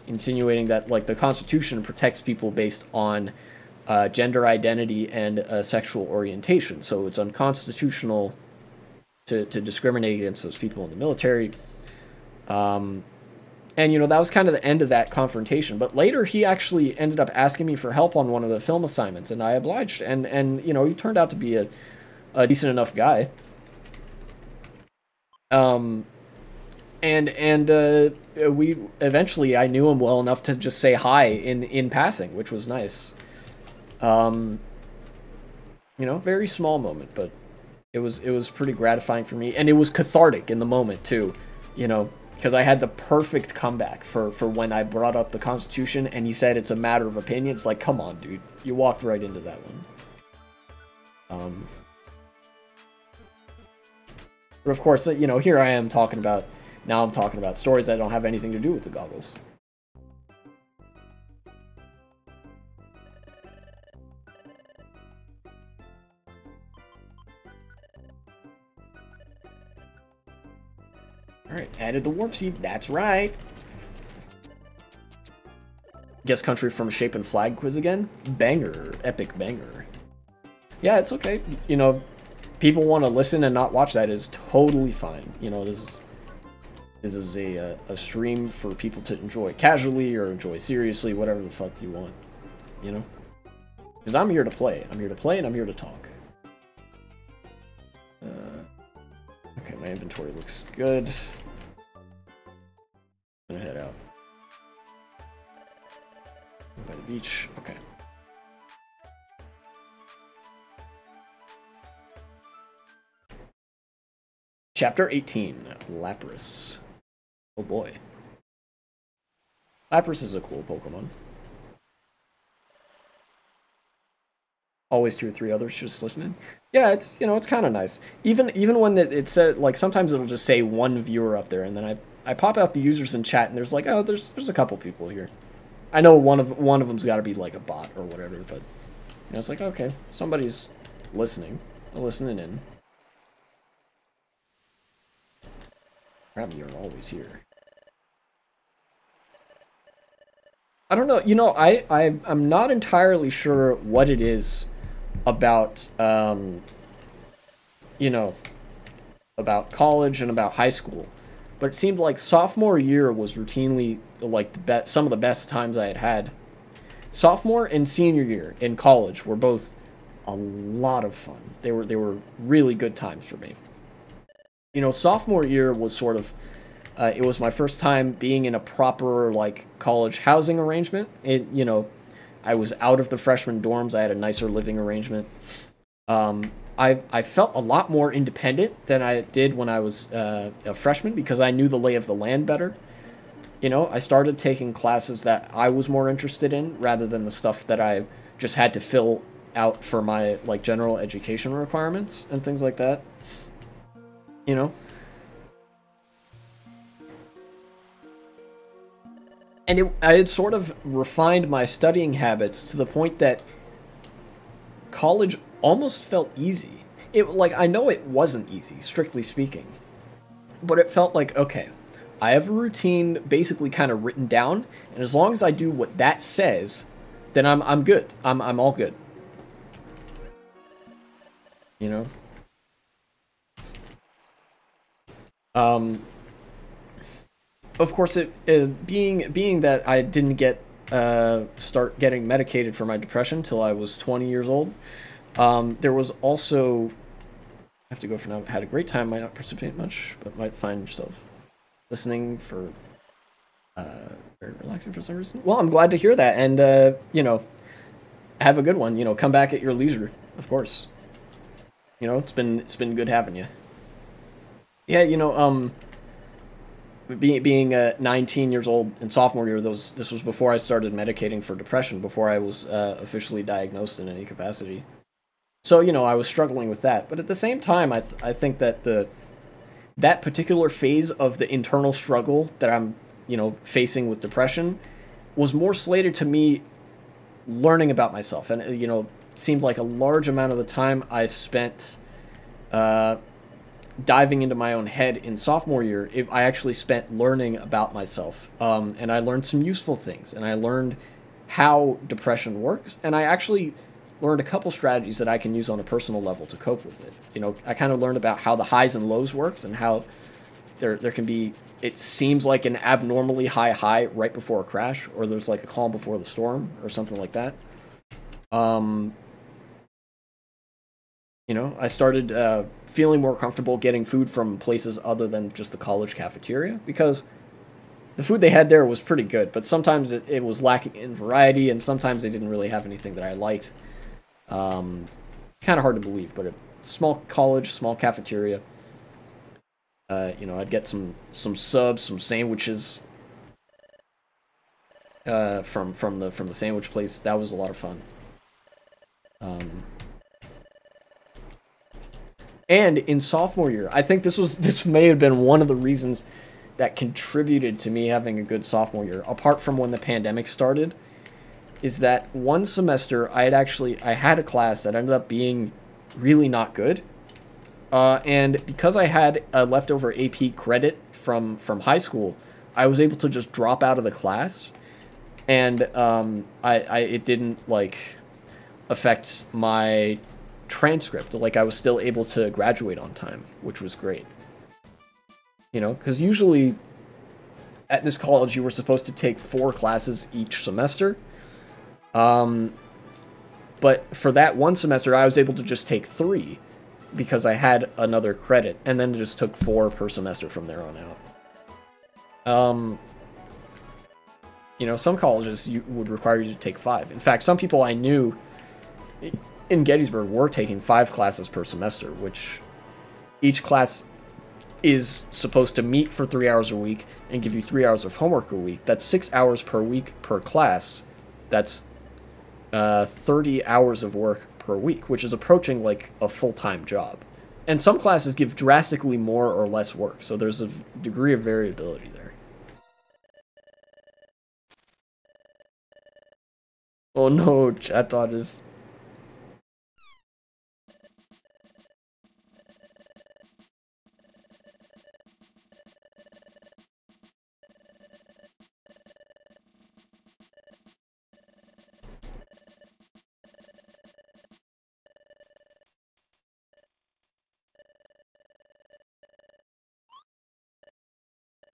insinuating that like the Constitution protects people based on gender identity and sexual orientation, so it's unconstitutional to discriminate against those people in the military. And, you know, that was kind of the end of that confrontation. But later, he actually ended up asking me for help on one of the film assignments, and I obliged. And you know, he turned out to be a decent enough guy. We eventually, I knew him well enough to just say hi in passing, which was nice. You know, very small moment, but it was pretty gratifying for me, and it was cathartic in the moment too, you know, because I had the perfect comeback for when I brought up the Constitution, and he said it's a matter of opinion. It's like, come on, dude, you walked right into that one. But of course, you know, here I am talking about, now I'm talking about stories that don't have anything to do with the goggles. Alright, added the warp seed, that's right. Guess country from Shape and Flag quiz again? Banger, epic banger. Yeah, it's okay. You know, people want to listen and not watch that is totally fine. You know, this is a stream for people to enjoy casually or enjoy seriously, whatever the fuck you want. You know? Because I'm here to play. I'm here to play and I'm here to talk. Okay, my inventory looks good. I'm gonna head out. By the beach. Okay. Chapter 18, Lapras. Oh boy. Lapras is a cool Pokemon. Always 2 or 3 others just listening. Yeah, it's, you know, it's kind of nice. Even when it said, like, sometimes it'll just say 1 viewer up there, and then I pop out the users in chat, and there's like, oh, there's a couple people here. I know one of them's got to be like a bot or whatever, but you know, it's like, okay, somebody's listening, listening in. Crap, you're always here. I don't know, you know, I'm not entirely sure what it is about, you know, about college and about high school, but it seemed like sophomore year was routinely like some of the best times I had had. Sophomore and senior year in college were both a lot of fun. They were really good times for me. You know, sophomore year was sort of, it was my first time being in a proper, like, college housing arrangement. You know, I was out of the freshman dorms. I had a nicer living arrangement. I felt a lot more independent than I did when I was a freshman because I knew the lay of the land better. You know, I started taking classes that I was more interested in rather than the stuff that I just had to fill out for my, like, general education requirements and things like that. You know? And I had sort of refined my studying habits to the point that college almost felt easy. Like, I know it wasn't easy, strictly speaking. But it felt like, okay, I have a routine basically kind of written down, and as long as I do what that says, then I'm good. I'm all good. You know? Of course, being that I didn't start getting medicated for my depression till I was 20 years old, there was also, I have to go for now, had a great time, might not participate much, but might find yourself listening for, very relaxing for some reason. Well, I'm glad to hear that, and, you know, have a good one, you know, come back at your leisure, of course. You know, it's been good having you. Yeah, you know, being 19 years old in sophomore year, this was before I started medicating for depression, before I was officially diagnosed in any capacity. So, you know, I was struggling with that. But at the same time, I think that that particular phase of the internal struggle that I'm, you know, facing with depression was more slated to me learning about myself. And, you know, it seemed like a large amount of the time I spent diving into my own head in sophomore year, I actually spent learning about myself, and I learned some useful things, and I learned how depression works, and I actually learned a couple strategies that I can use on a personal level to cope with it. You know, I kind of learned about how the highs and lows works, and how there can be, it seems like an abnormally high right before a crash, or there's like a calm before the storm, or something like that. You know, I started feeling more comfortable getting food from places other than just the college cafeteria, because the food they had there was pretty good, but sometimes it was lacking in variety, and sometimes they didn't really have anything that I liked. Kind of hard to believe, but a small college, small cafeteria. You know, I'd get some subs, some sandwiches from the sandwich place. That was a lot of fun. And in sophomore year, I think this may have been one of the reasons that contributed to me having a good sophomore year, apart from when the pandemic started, is that one semester I had a class that ended up being really not good. And because I had a leftover AP credit from high school, I was able to just drop out of the class, and it didn't like affect my transcript. Like, I was still able to graduate on time, which was great. You know, because usually at this college you were supposed to take 4 classes each semester. But for that one semester I was able to just take 3 because I had another credit, and then it just took 4 per semester from there on out. You know, some colleges would require you to take 5. In fact, some people I knew in Gettysburg were taking 5 classes per semester, which each class is supposed to meet for 3 hours a week and give you 3 hours of homework a week. That's 6 hours per week per class. That's 30 hours of work per week, which is approaching like a full-time job. And some classes give drastically more or less work, so there's a degree of variability there. Oh no, chat dodges.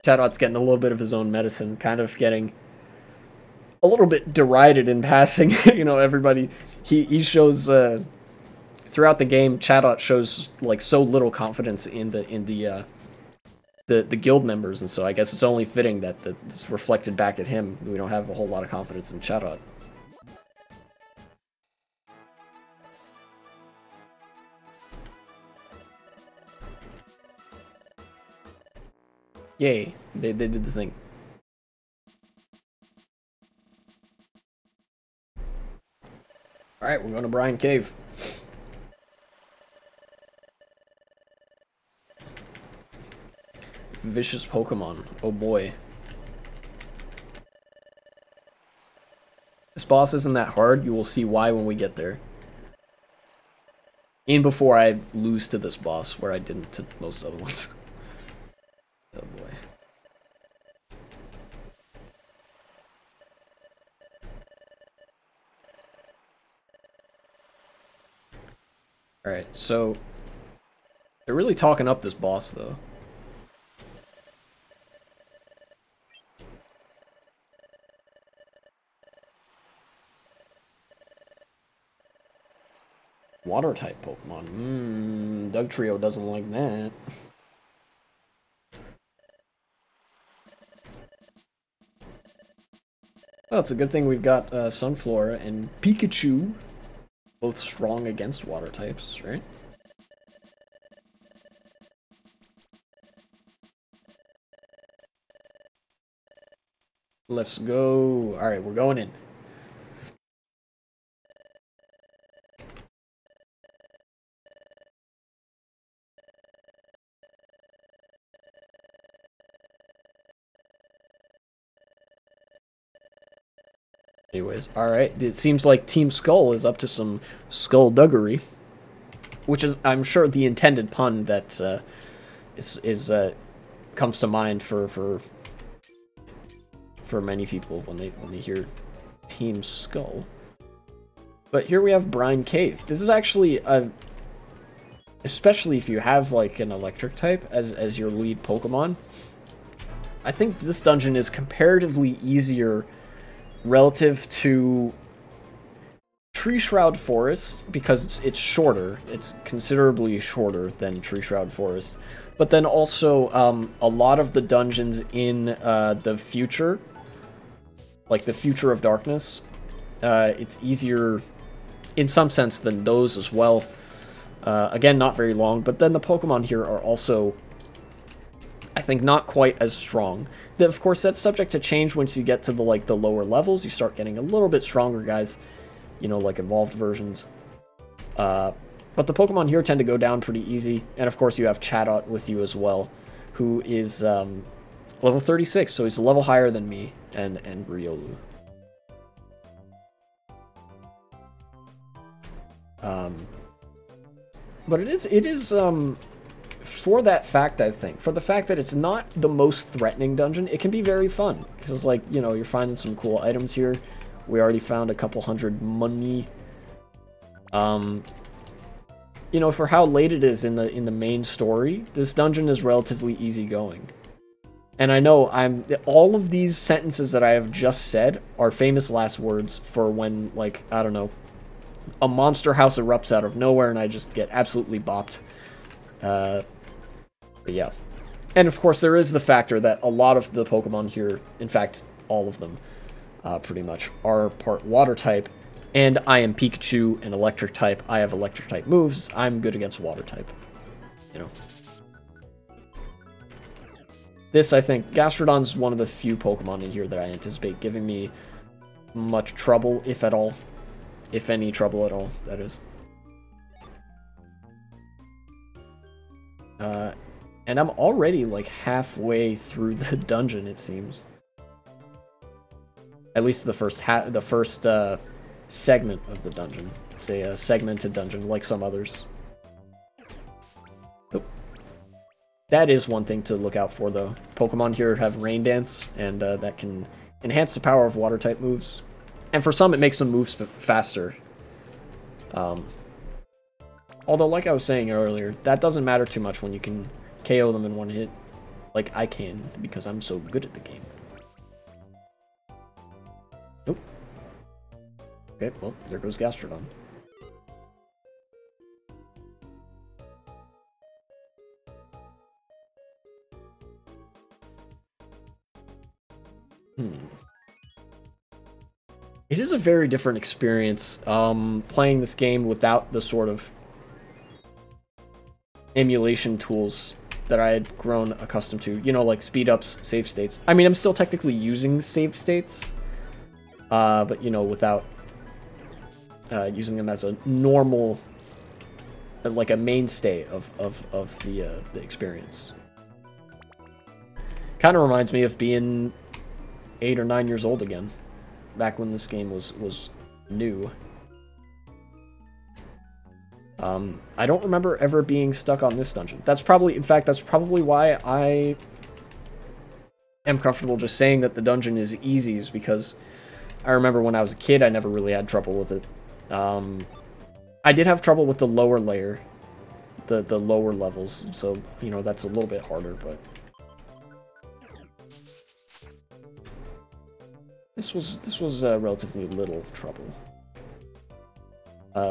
Chatot's getting a little bit of his own medicine, kind of getting a little bit derided in passing. You know, everybody, he shows throughout the game, Chatot shows like so little confidence in the guild members, and so I guess it's only fitting that it's reflected back at him. We don't have a whole lot of confidence in Chatot. Yay, they did the thing. Alright, we're going to Brine Cave. Vicious Pokemon. Oh boy. This boss isn't that hard. You will see why when we get there. And before I lose to this boss, where I didn't to most other ones. Oh boy. Alright, so they're really talking up this boss though. Water type Pokemon. Dugtrio doesn't like that. Well, it's a good thing we've got Sunflora and Pikachu, both strong against water types, right? Let's go. Alright, we're going in. Anyways, alright, it seems like Team Skull is up to some skullduggery, which is, I'm sure, the intended pun that is comes to mind for many people when they hear Team Skull. But here we have Brine Cave. This is actually a, especially if you have like an electric type as your lead Pokemon, I think this dungeon is comparatively easier relative to Tree Shroud Forest because it's shorter. It's considerably shorter than Tree Shroud Forest. But then also a lot of the dungeons in the future, like the Future of Darkness, it's easier in some sense than those as well. Again, not very long, but then the Pokemon here are also, I think, not quite as strong. Of course, that's subject to change once you get to the lower levels. You start getting a little bit stronger guys, you know, like evolved versions. But the Pokemon here tend to go down pretty easy, and of course you have Chatot with you as well, who is level 36, so he's a level higher than me and Riolu. But it is for that fact, I think, for the fact that it's not the most threatening dungeon, it can be very fun. Because, like, you know, you're finding some cool items here. We already found a couple hundred money. You know, for how late it is in the main story, this dungeon is relatively easygoing. And I know all of these sentences that I have just said are famous last words for when, like, I don't know, a monster house erupts out of nowhere and I just get absolutely bopped. But yeah. And of course there is the factor that a lot of the Pokemon here, in fact all of them pretty much, are part water type. And I am Pikachu, an electric type. I have electric type moves. I'm good against water type. You know. This, I think, Gastrodon's one of the few Pokemon in here that I anticipate giving me much trouble, if at all. If any trouble at all, that is. And I'm already, like, halfway through the dungeon, it seems. At least the first segment of the dungeon. It's a segmented dungeon, like some others. Oh. That is one thing to look out for, though. Pokemon here have Rain Dance, and that can enhance the power of water-type moves. And for some, it makes them move faster. Although, like I was saying earlier, that doesn't matter too much when you can KO them in one hit. Like I can, because I'm so good at the game. Nope. Okay, well, there goes Gastrodon. It is a very different experience playing this game without the sort of emulation tools that I had grown accustomed to. You know, like speed-ups, save states. I mean, I'm still technically using save states, but, you know, without using them as a normal, like a mainstay of the experience. Kind of reminds me of being 8 or 9 years old again. Back when this game was new. I don't remember ever being stuck on this dungeon. That's probably, in fact, that's probably why I am comfortable just saying that the dungeon is easy, is because I remember when I was a kid, I never really had trouble with it. I did have trouble with the lower layer, the lower levels, so, you know, that's a little bit harder, but This was relatively little trouble.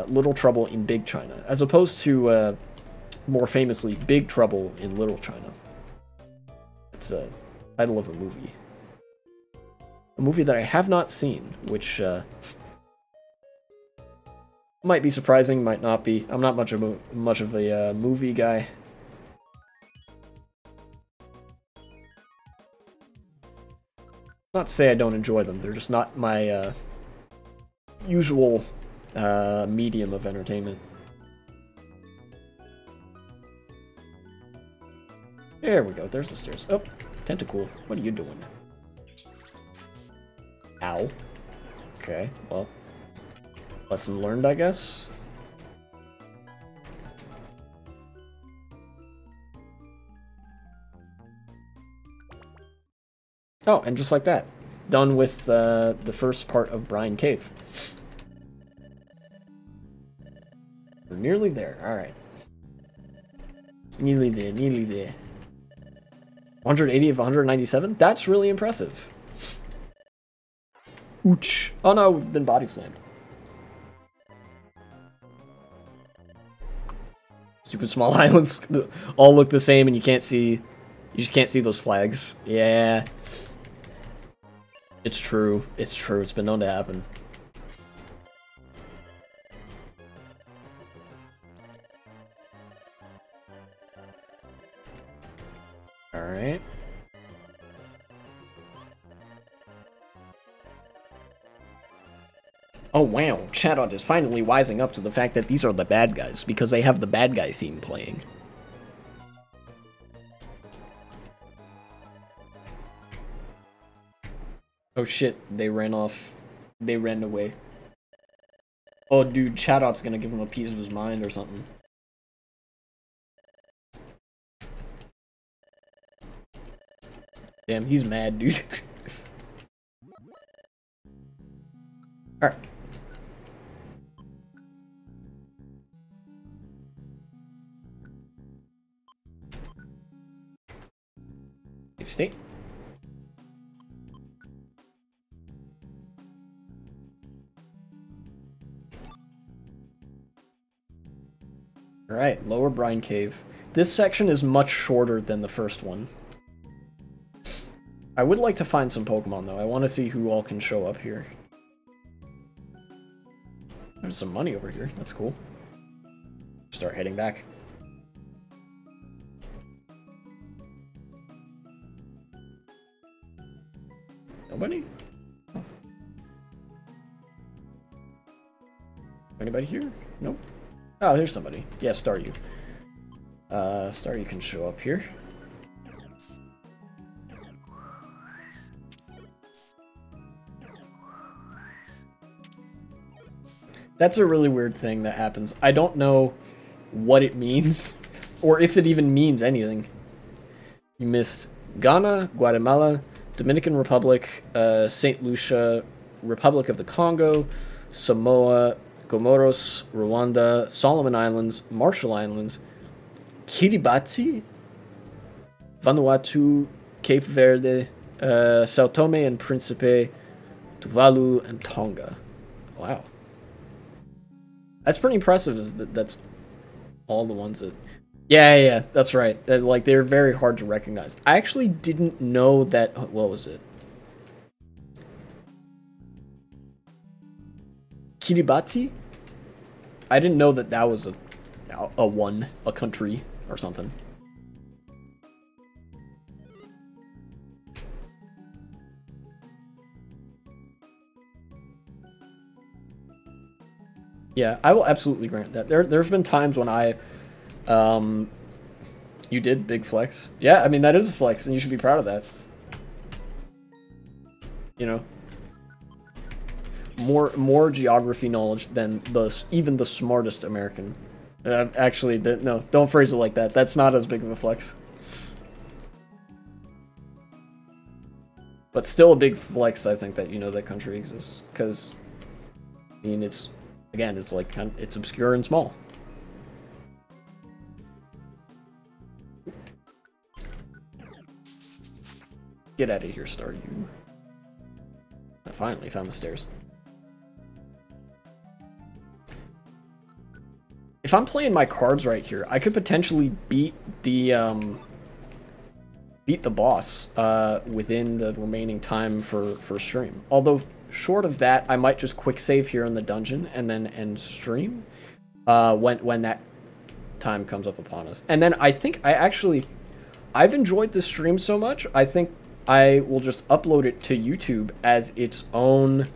Little Trouble in Big China, as opposed to, more famously, Big Trouble in Little China. It's a title of a movie. A movie that I have not seen, which, might be surprising, might not be. I'm not much of a movie guy. Not to say I don't enjoy them, they're just not my usual medium of entertainment. There we go, there's the stairs. Oh, Tentacool, what are you doing? Ow. Okay, well, lesson learned, I guess. Oh, and just like that. Done with the first part of Brine Cave. We're nearly there. Alright. Nearly there, nearly there. 180 of 197? That's really impressive. Ouch. Oh no, we've been body slammed. Stupid small islands all look the same and you can't see... You just can't see those flags. Yeah. It's true. It's true. It's been known to happen. Alright. Oh wow, Chatot is finally wising up to the fact that these are the bad guys, because they have the bad guy theme playing. Oh shit, they ran off. They ran away. Oh dude, Chatot's gonna give him a piece of his mind or something. Damn, he's mad, dude. Alright. Save state. Alright, Lower Brine Cave. This section is much shorter than the first one. I would like to find some Pokemon, though. I want to see who all can show up here. There's some money over here. That's cool. Start heading back. Nobody? Oh. Anybody here? Nope. Oh, here's somebody. Yeah, Staryu. Staryu can show up here. That's a really weird thing that happens. I don't know what it means, or if it even means anything. You missed Ghana, Guatemala, Dominican Republic, St. Lucia, Republic of the Congo, Samoa, Comoros, Rwanda, Solomon Islands, Marshall Islands, Kiribati, Vanuatu, Cape Verde, Sao Tome and Principe, Tuvalu, and Tonga. Wow. That's pretty impressive. That's all the ones that... Yeah, that's right. Like, they're very hard to recognize. I actually didn't know that... What was it? Kiribati? I didn't know that that was a country or something. Yeah, I will absolutely grant that. There's been times when I, you did big flex. Yeah, I mean that is a flex, and you should be proud of that. You know, more geography knowledge than even the smartest American. Actually, no, don't phrase it like that. That's not as big of a flex. But still a big flex, I think, that you know that country exists. Because, I mean, it's, again, it's like, it's obscure and small. Get out of here, Staryu. I finally found the stairs. If I'm playing my cards right here, I could potentially beat the boss within the remaining time for stream. Although short of that, I might just quick save here in the dungeon and then end stream when that time comes up upon us. And then I think I've enjoyed this stream so much, I think I will just upload it to YouTube as its own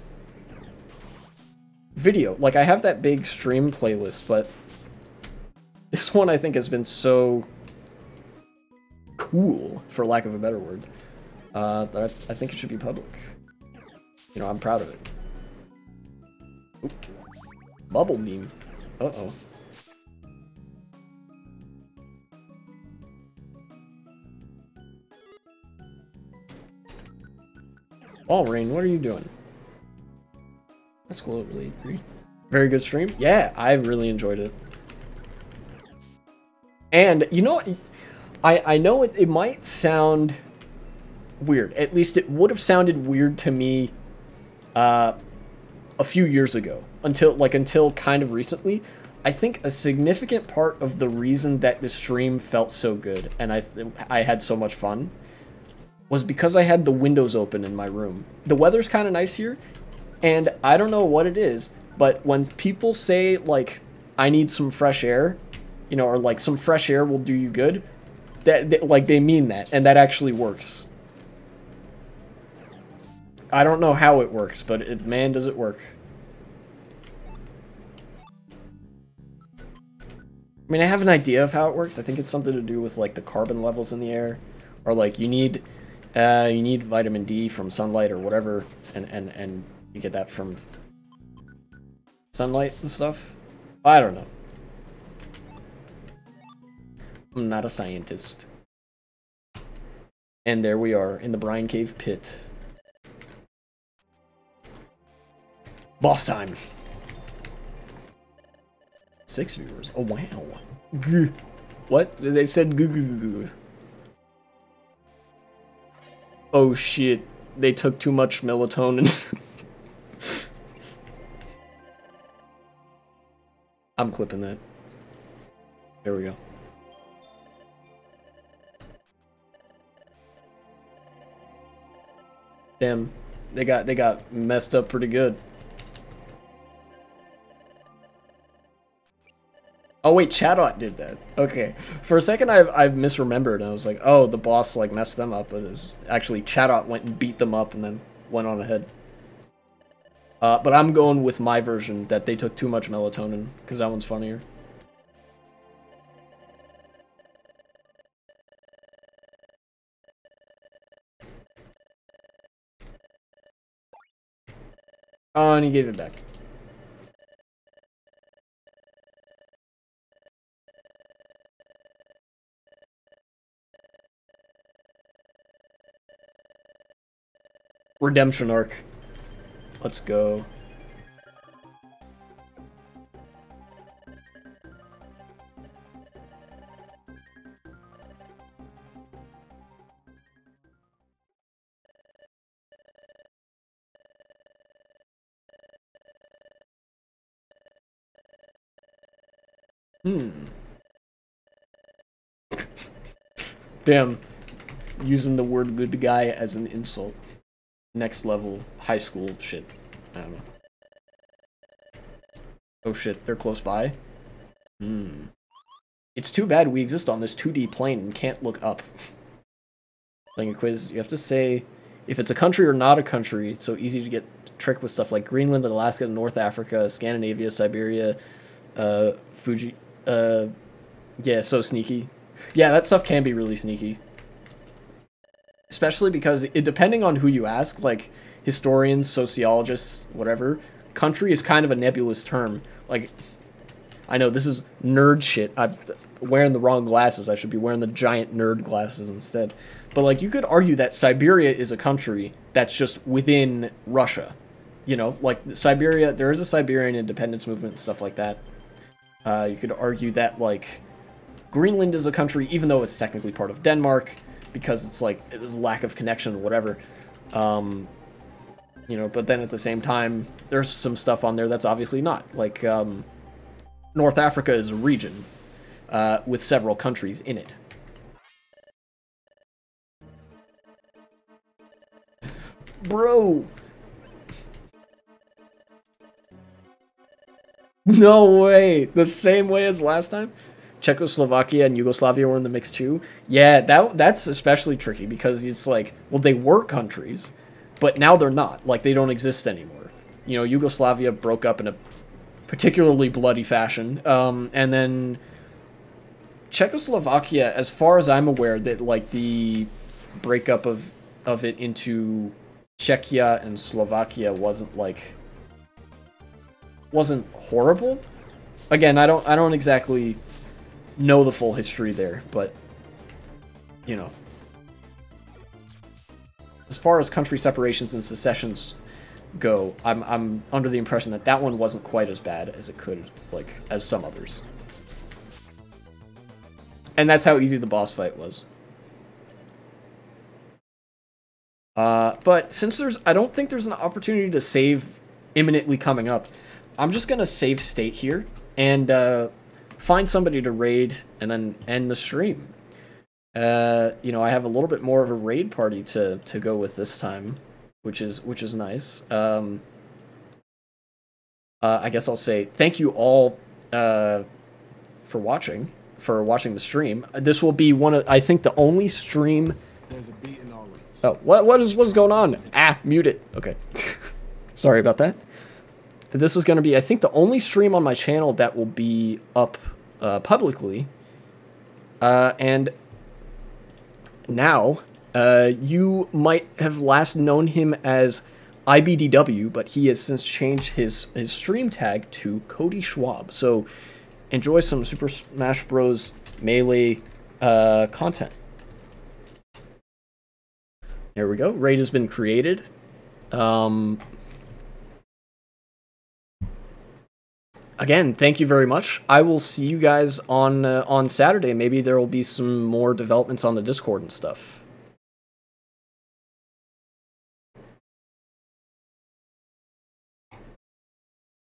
video. Like, I have that big stream playlist, but this one I think has been so cool, for lack of a better word, that I think it should be public. You know, I'm proud of it. Oop. Bubble beam. Uh-oh. Oh, Rain, what are you doing? That's cool, really agree. Very good stream. Yeah, I really enjoyed it. And, you know, I know it might sound weird. At least it would have sounded weird to me a few years ago. Until kind of recently. I think a significant part of the reason that the stream felt so good and I had so much fun was because I had the windows open in my room. The weather's kind of nice here, and I don't know what it is, but when people say, like, I need some fresh air, you know, or like some fresh air will do you good, like they mean that, and that actually works. I don't know how it works, but man, does it work. I mean, I have an idea of how it works. I think it's something to do with, like, the carbon levels in the air, or like you need vitamin D from sunlight or whatever, and you get that from sunlight and stuff. I don't know. I'm not a scientist. And there we are in the Brine Cave pit. Boss time. 6 viewers. Oh wow. Gah. What? They said goo goo goo. Oh shit. They took too much melatonin. I'm clipping that. There we go. Damn. They got messed up pretty good. Oh wait, Chadot did that. Okay. For a second I've misremembered and I was like, oh, the boss like messed them up, but it was actually Chadot went and beat them up and then went on ahead. But I'm going with my version that they took too much melatonin, because that one's funnier. Oh, and he gave it back. Redemption arc. Let's go. Damn. Using the word good guy as an insult. Next level high school shit. I don't know. Oh shit, they're close by. It's too bad we exist on this 2D plane and can't look up. Playing a quiz, you have to say if it's a country or not a country. It's so easy to get tricked with stuff like Greenland, Alaska, North Africa, Scandinavia, Siberia, Fuji. Yeah, so sneaky. Yeah, that stuff can be really sneaky. Especially because, depending on who you ask, like, historians, sociologists, whatever, country is kind of a nebulous term. Like, I know, this is nerd shit. I'm wearing the wrong glasses. I should be wearing the giant nerd glasses instead. But, like, you could argue that Siberia is a country that's just within Russia. You know, like, Siberia, there is a Siberian independence movement and stuff like that. You could argue that, like, Greenland is a country, even though it's technically part of Denmark, because it's like, there's a lack of connection or whatever. You know, but then at the same time, there's some stuff on there that's obviously not. Like, North Africa is a region with several countries in it. Bro! No way! The same way as last time? Czechoslovakia and Yugoslavia were in the mix too. Yeah, that's especially tricky because it's like, well, they were countries, but now they're not. Like, they don't exist anymore. You know, Yugoslavia broke up in a particularly bloody fashion. And then Czechoslovakia, as far as I'm aware, that like the breakup of it into Czechia and Slovakia wasn't horrible. Again, I don't exactly know the full history there, but you know. as far as country separations and secessions go, I'm under the impression that that one wasn't quite as bad as it could, like, as some others. And that's how easy the boss fight was. But since I don't think there's an opportunity to save imminently coming up, I'm just gonna save state here and find somebody to raid and then end the stream. You know, I have a little bit more of a raid party to go with this time, which is nice. I guess I'll say thank you all for watching the stream. This will be one of, I think, the only stream. There's a beat in all of this. Oh, what's going on? Ah, mute it. Okay, sorry about that. This is going to be, I think, the only stream on my channel that will be up publicly. And now, you might have last known him as IBDW, but he has since changed his stream tag to Cody Schwab. So enjoy some Super Smash Bros. Melee content. There we go. Raid has been created. Again, thank you very much. I will see you guys on Saturday. Maybe there will be some more developments on the Discord and stuff.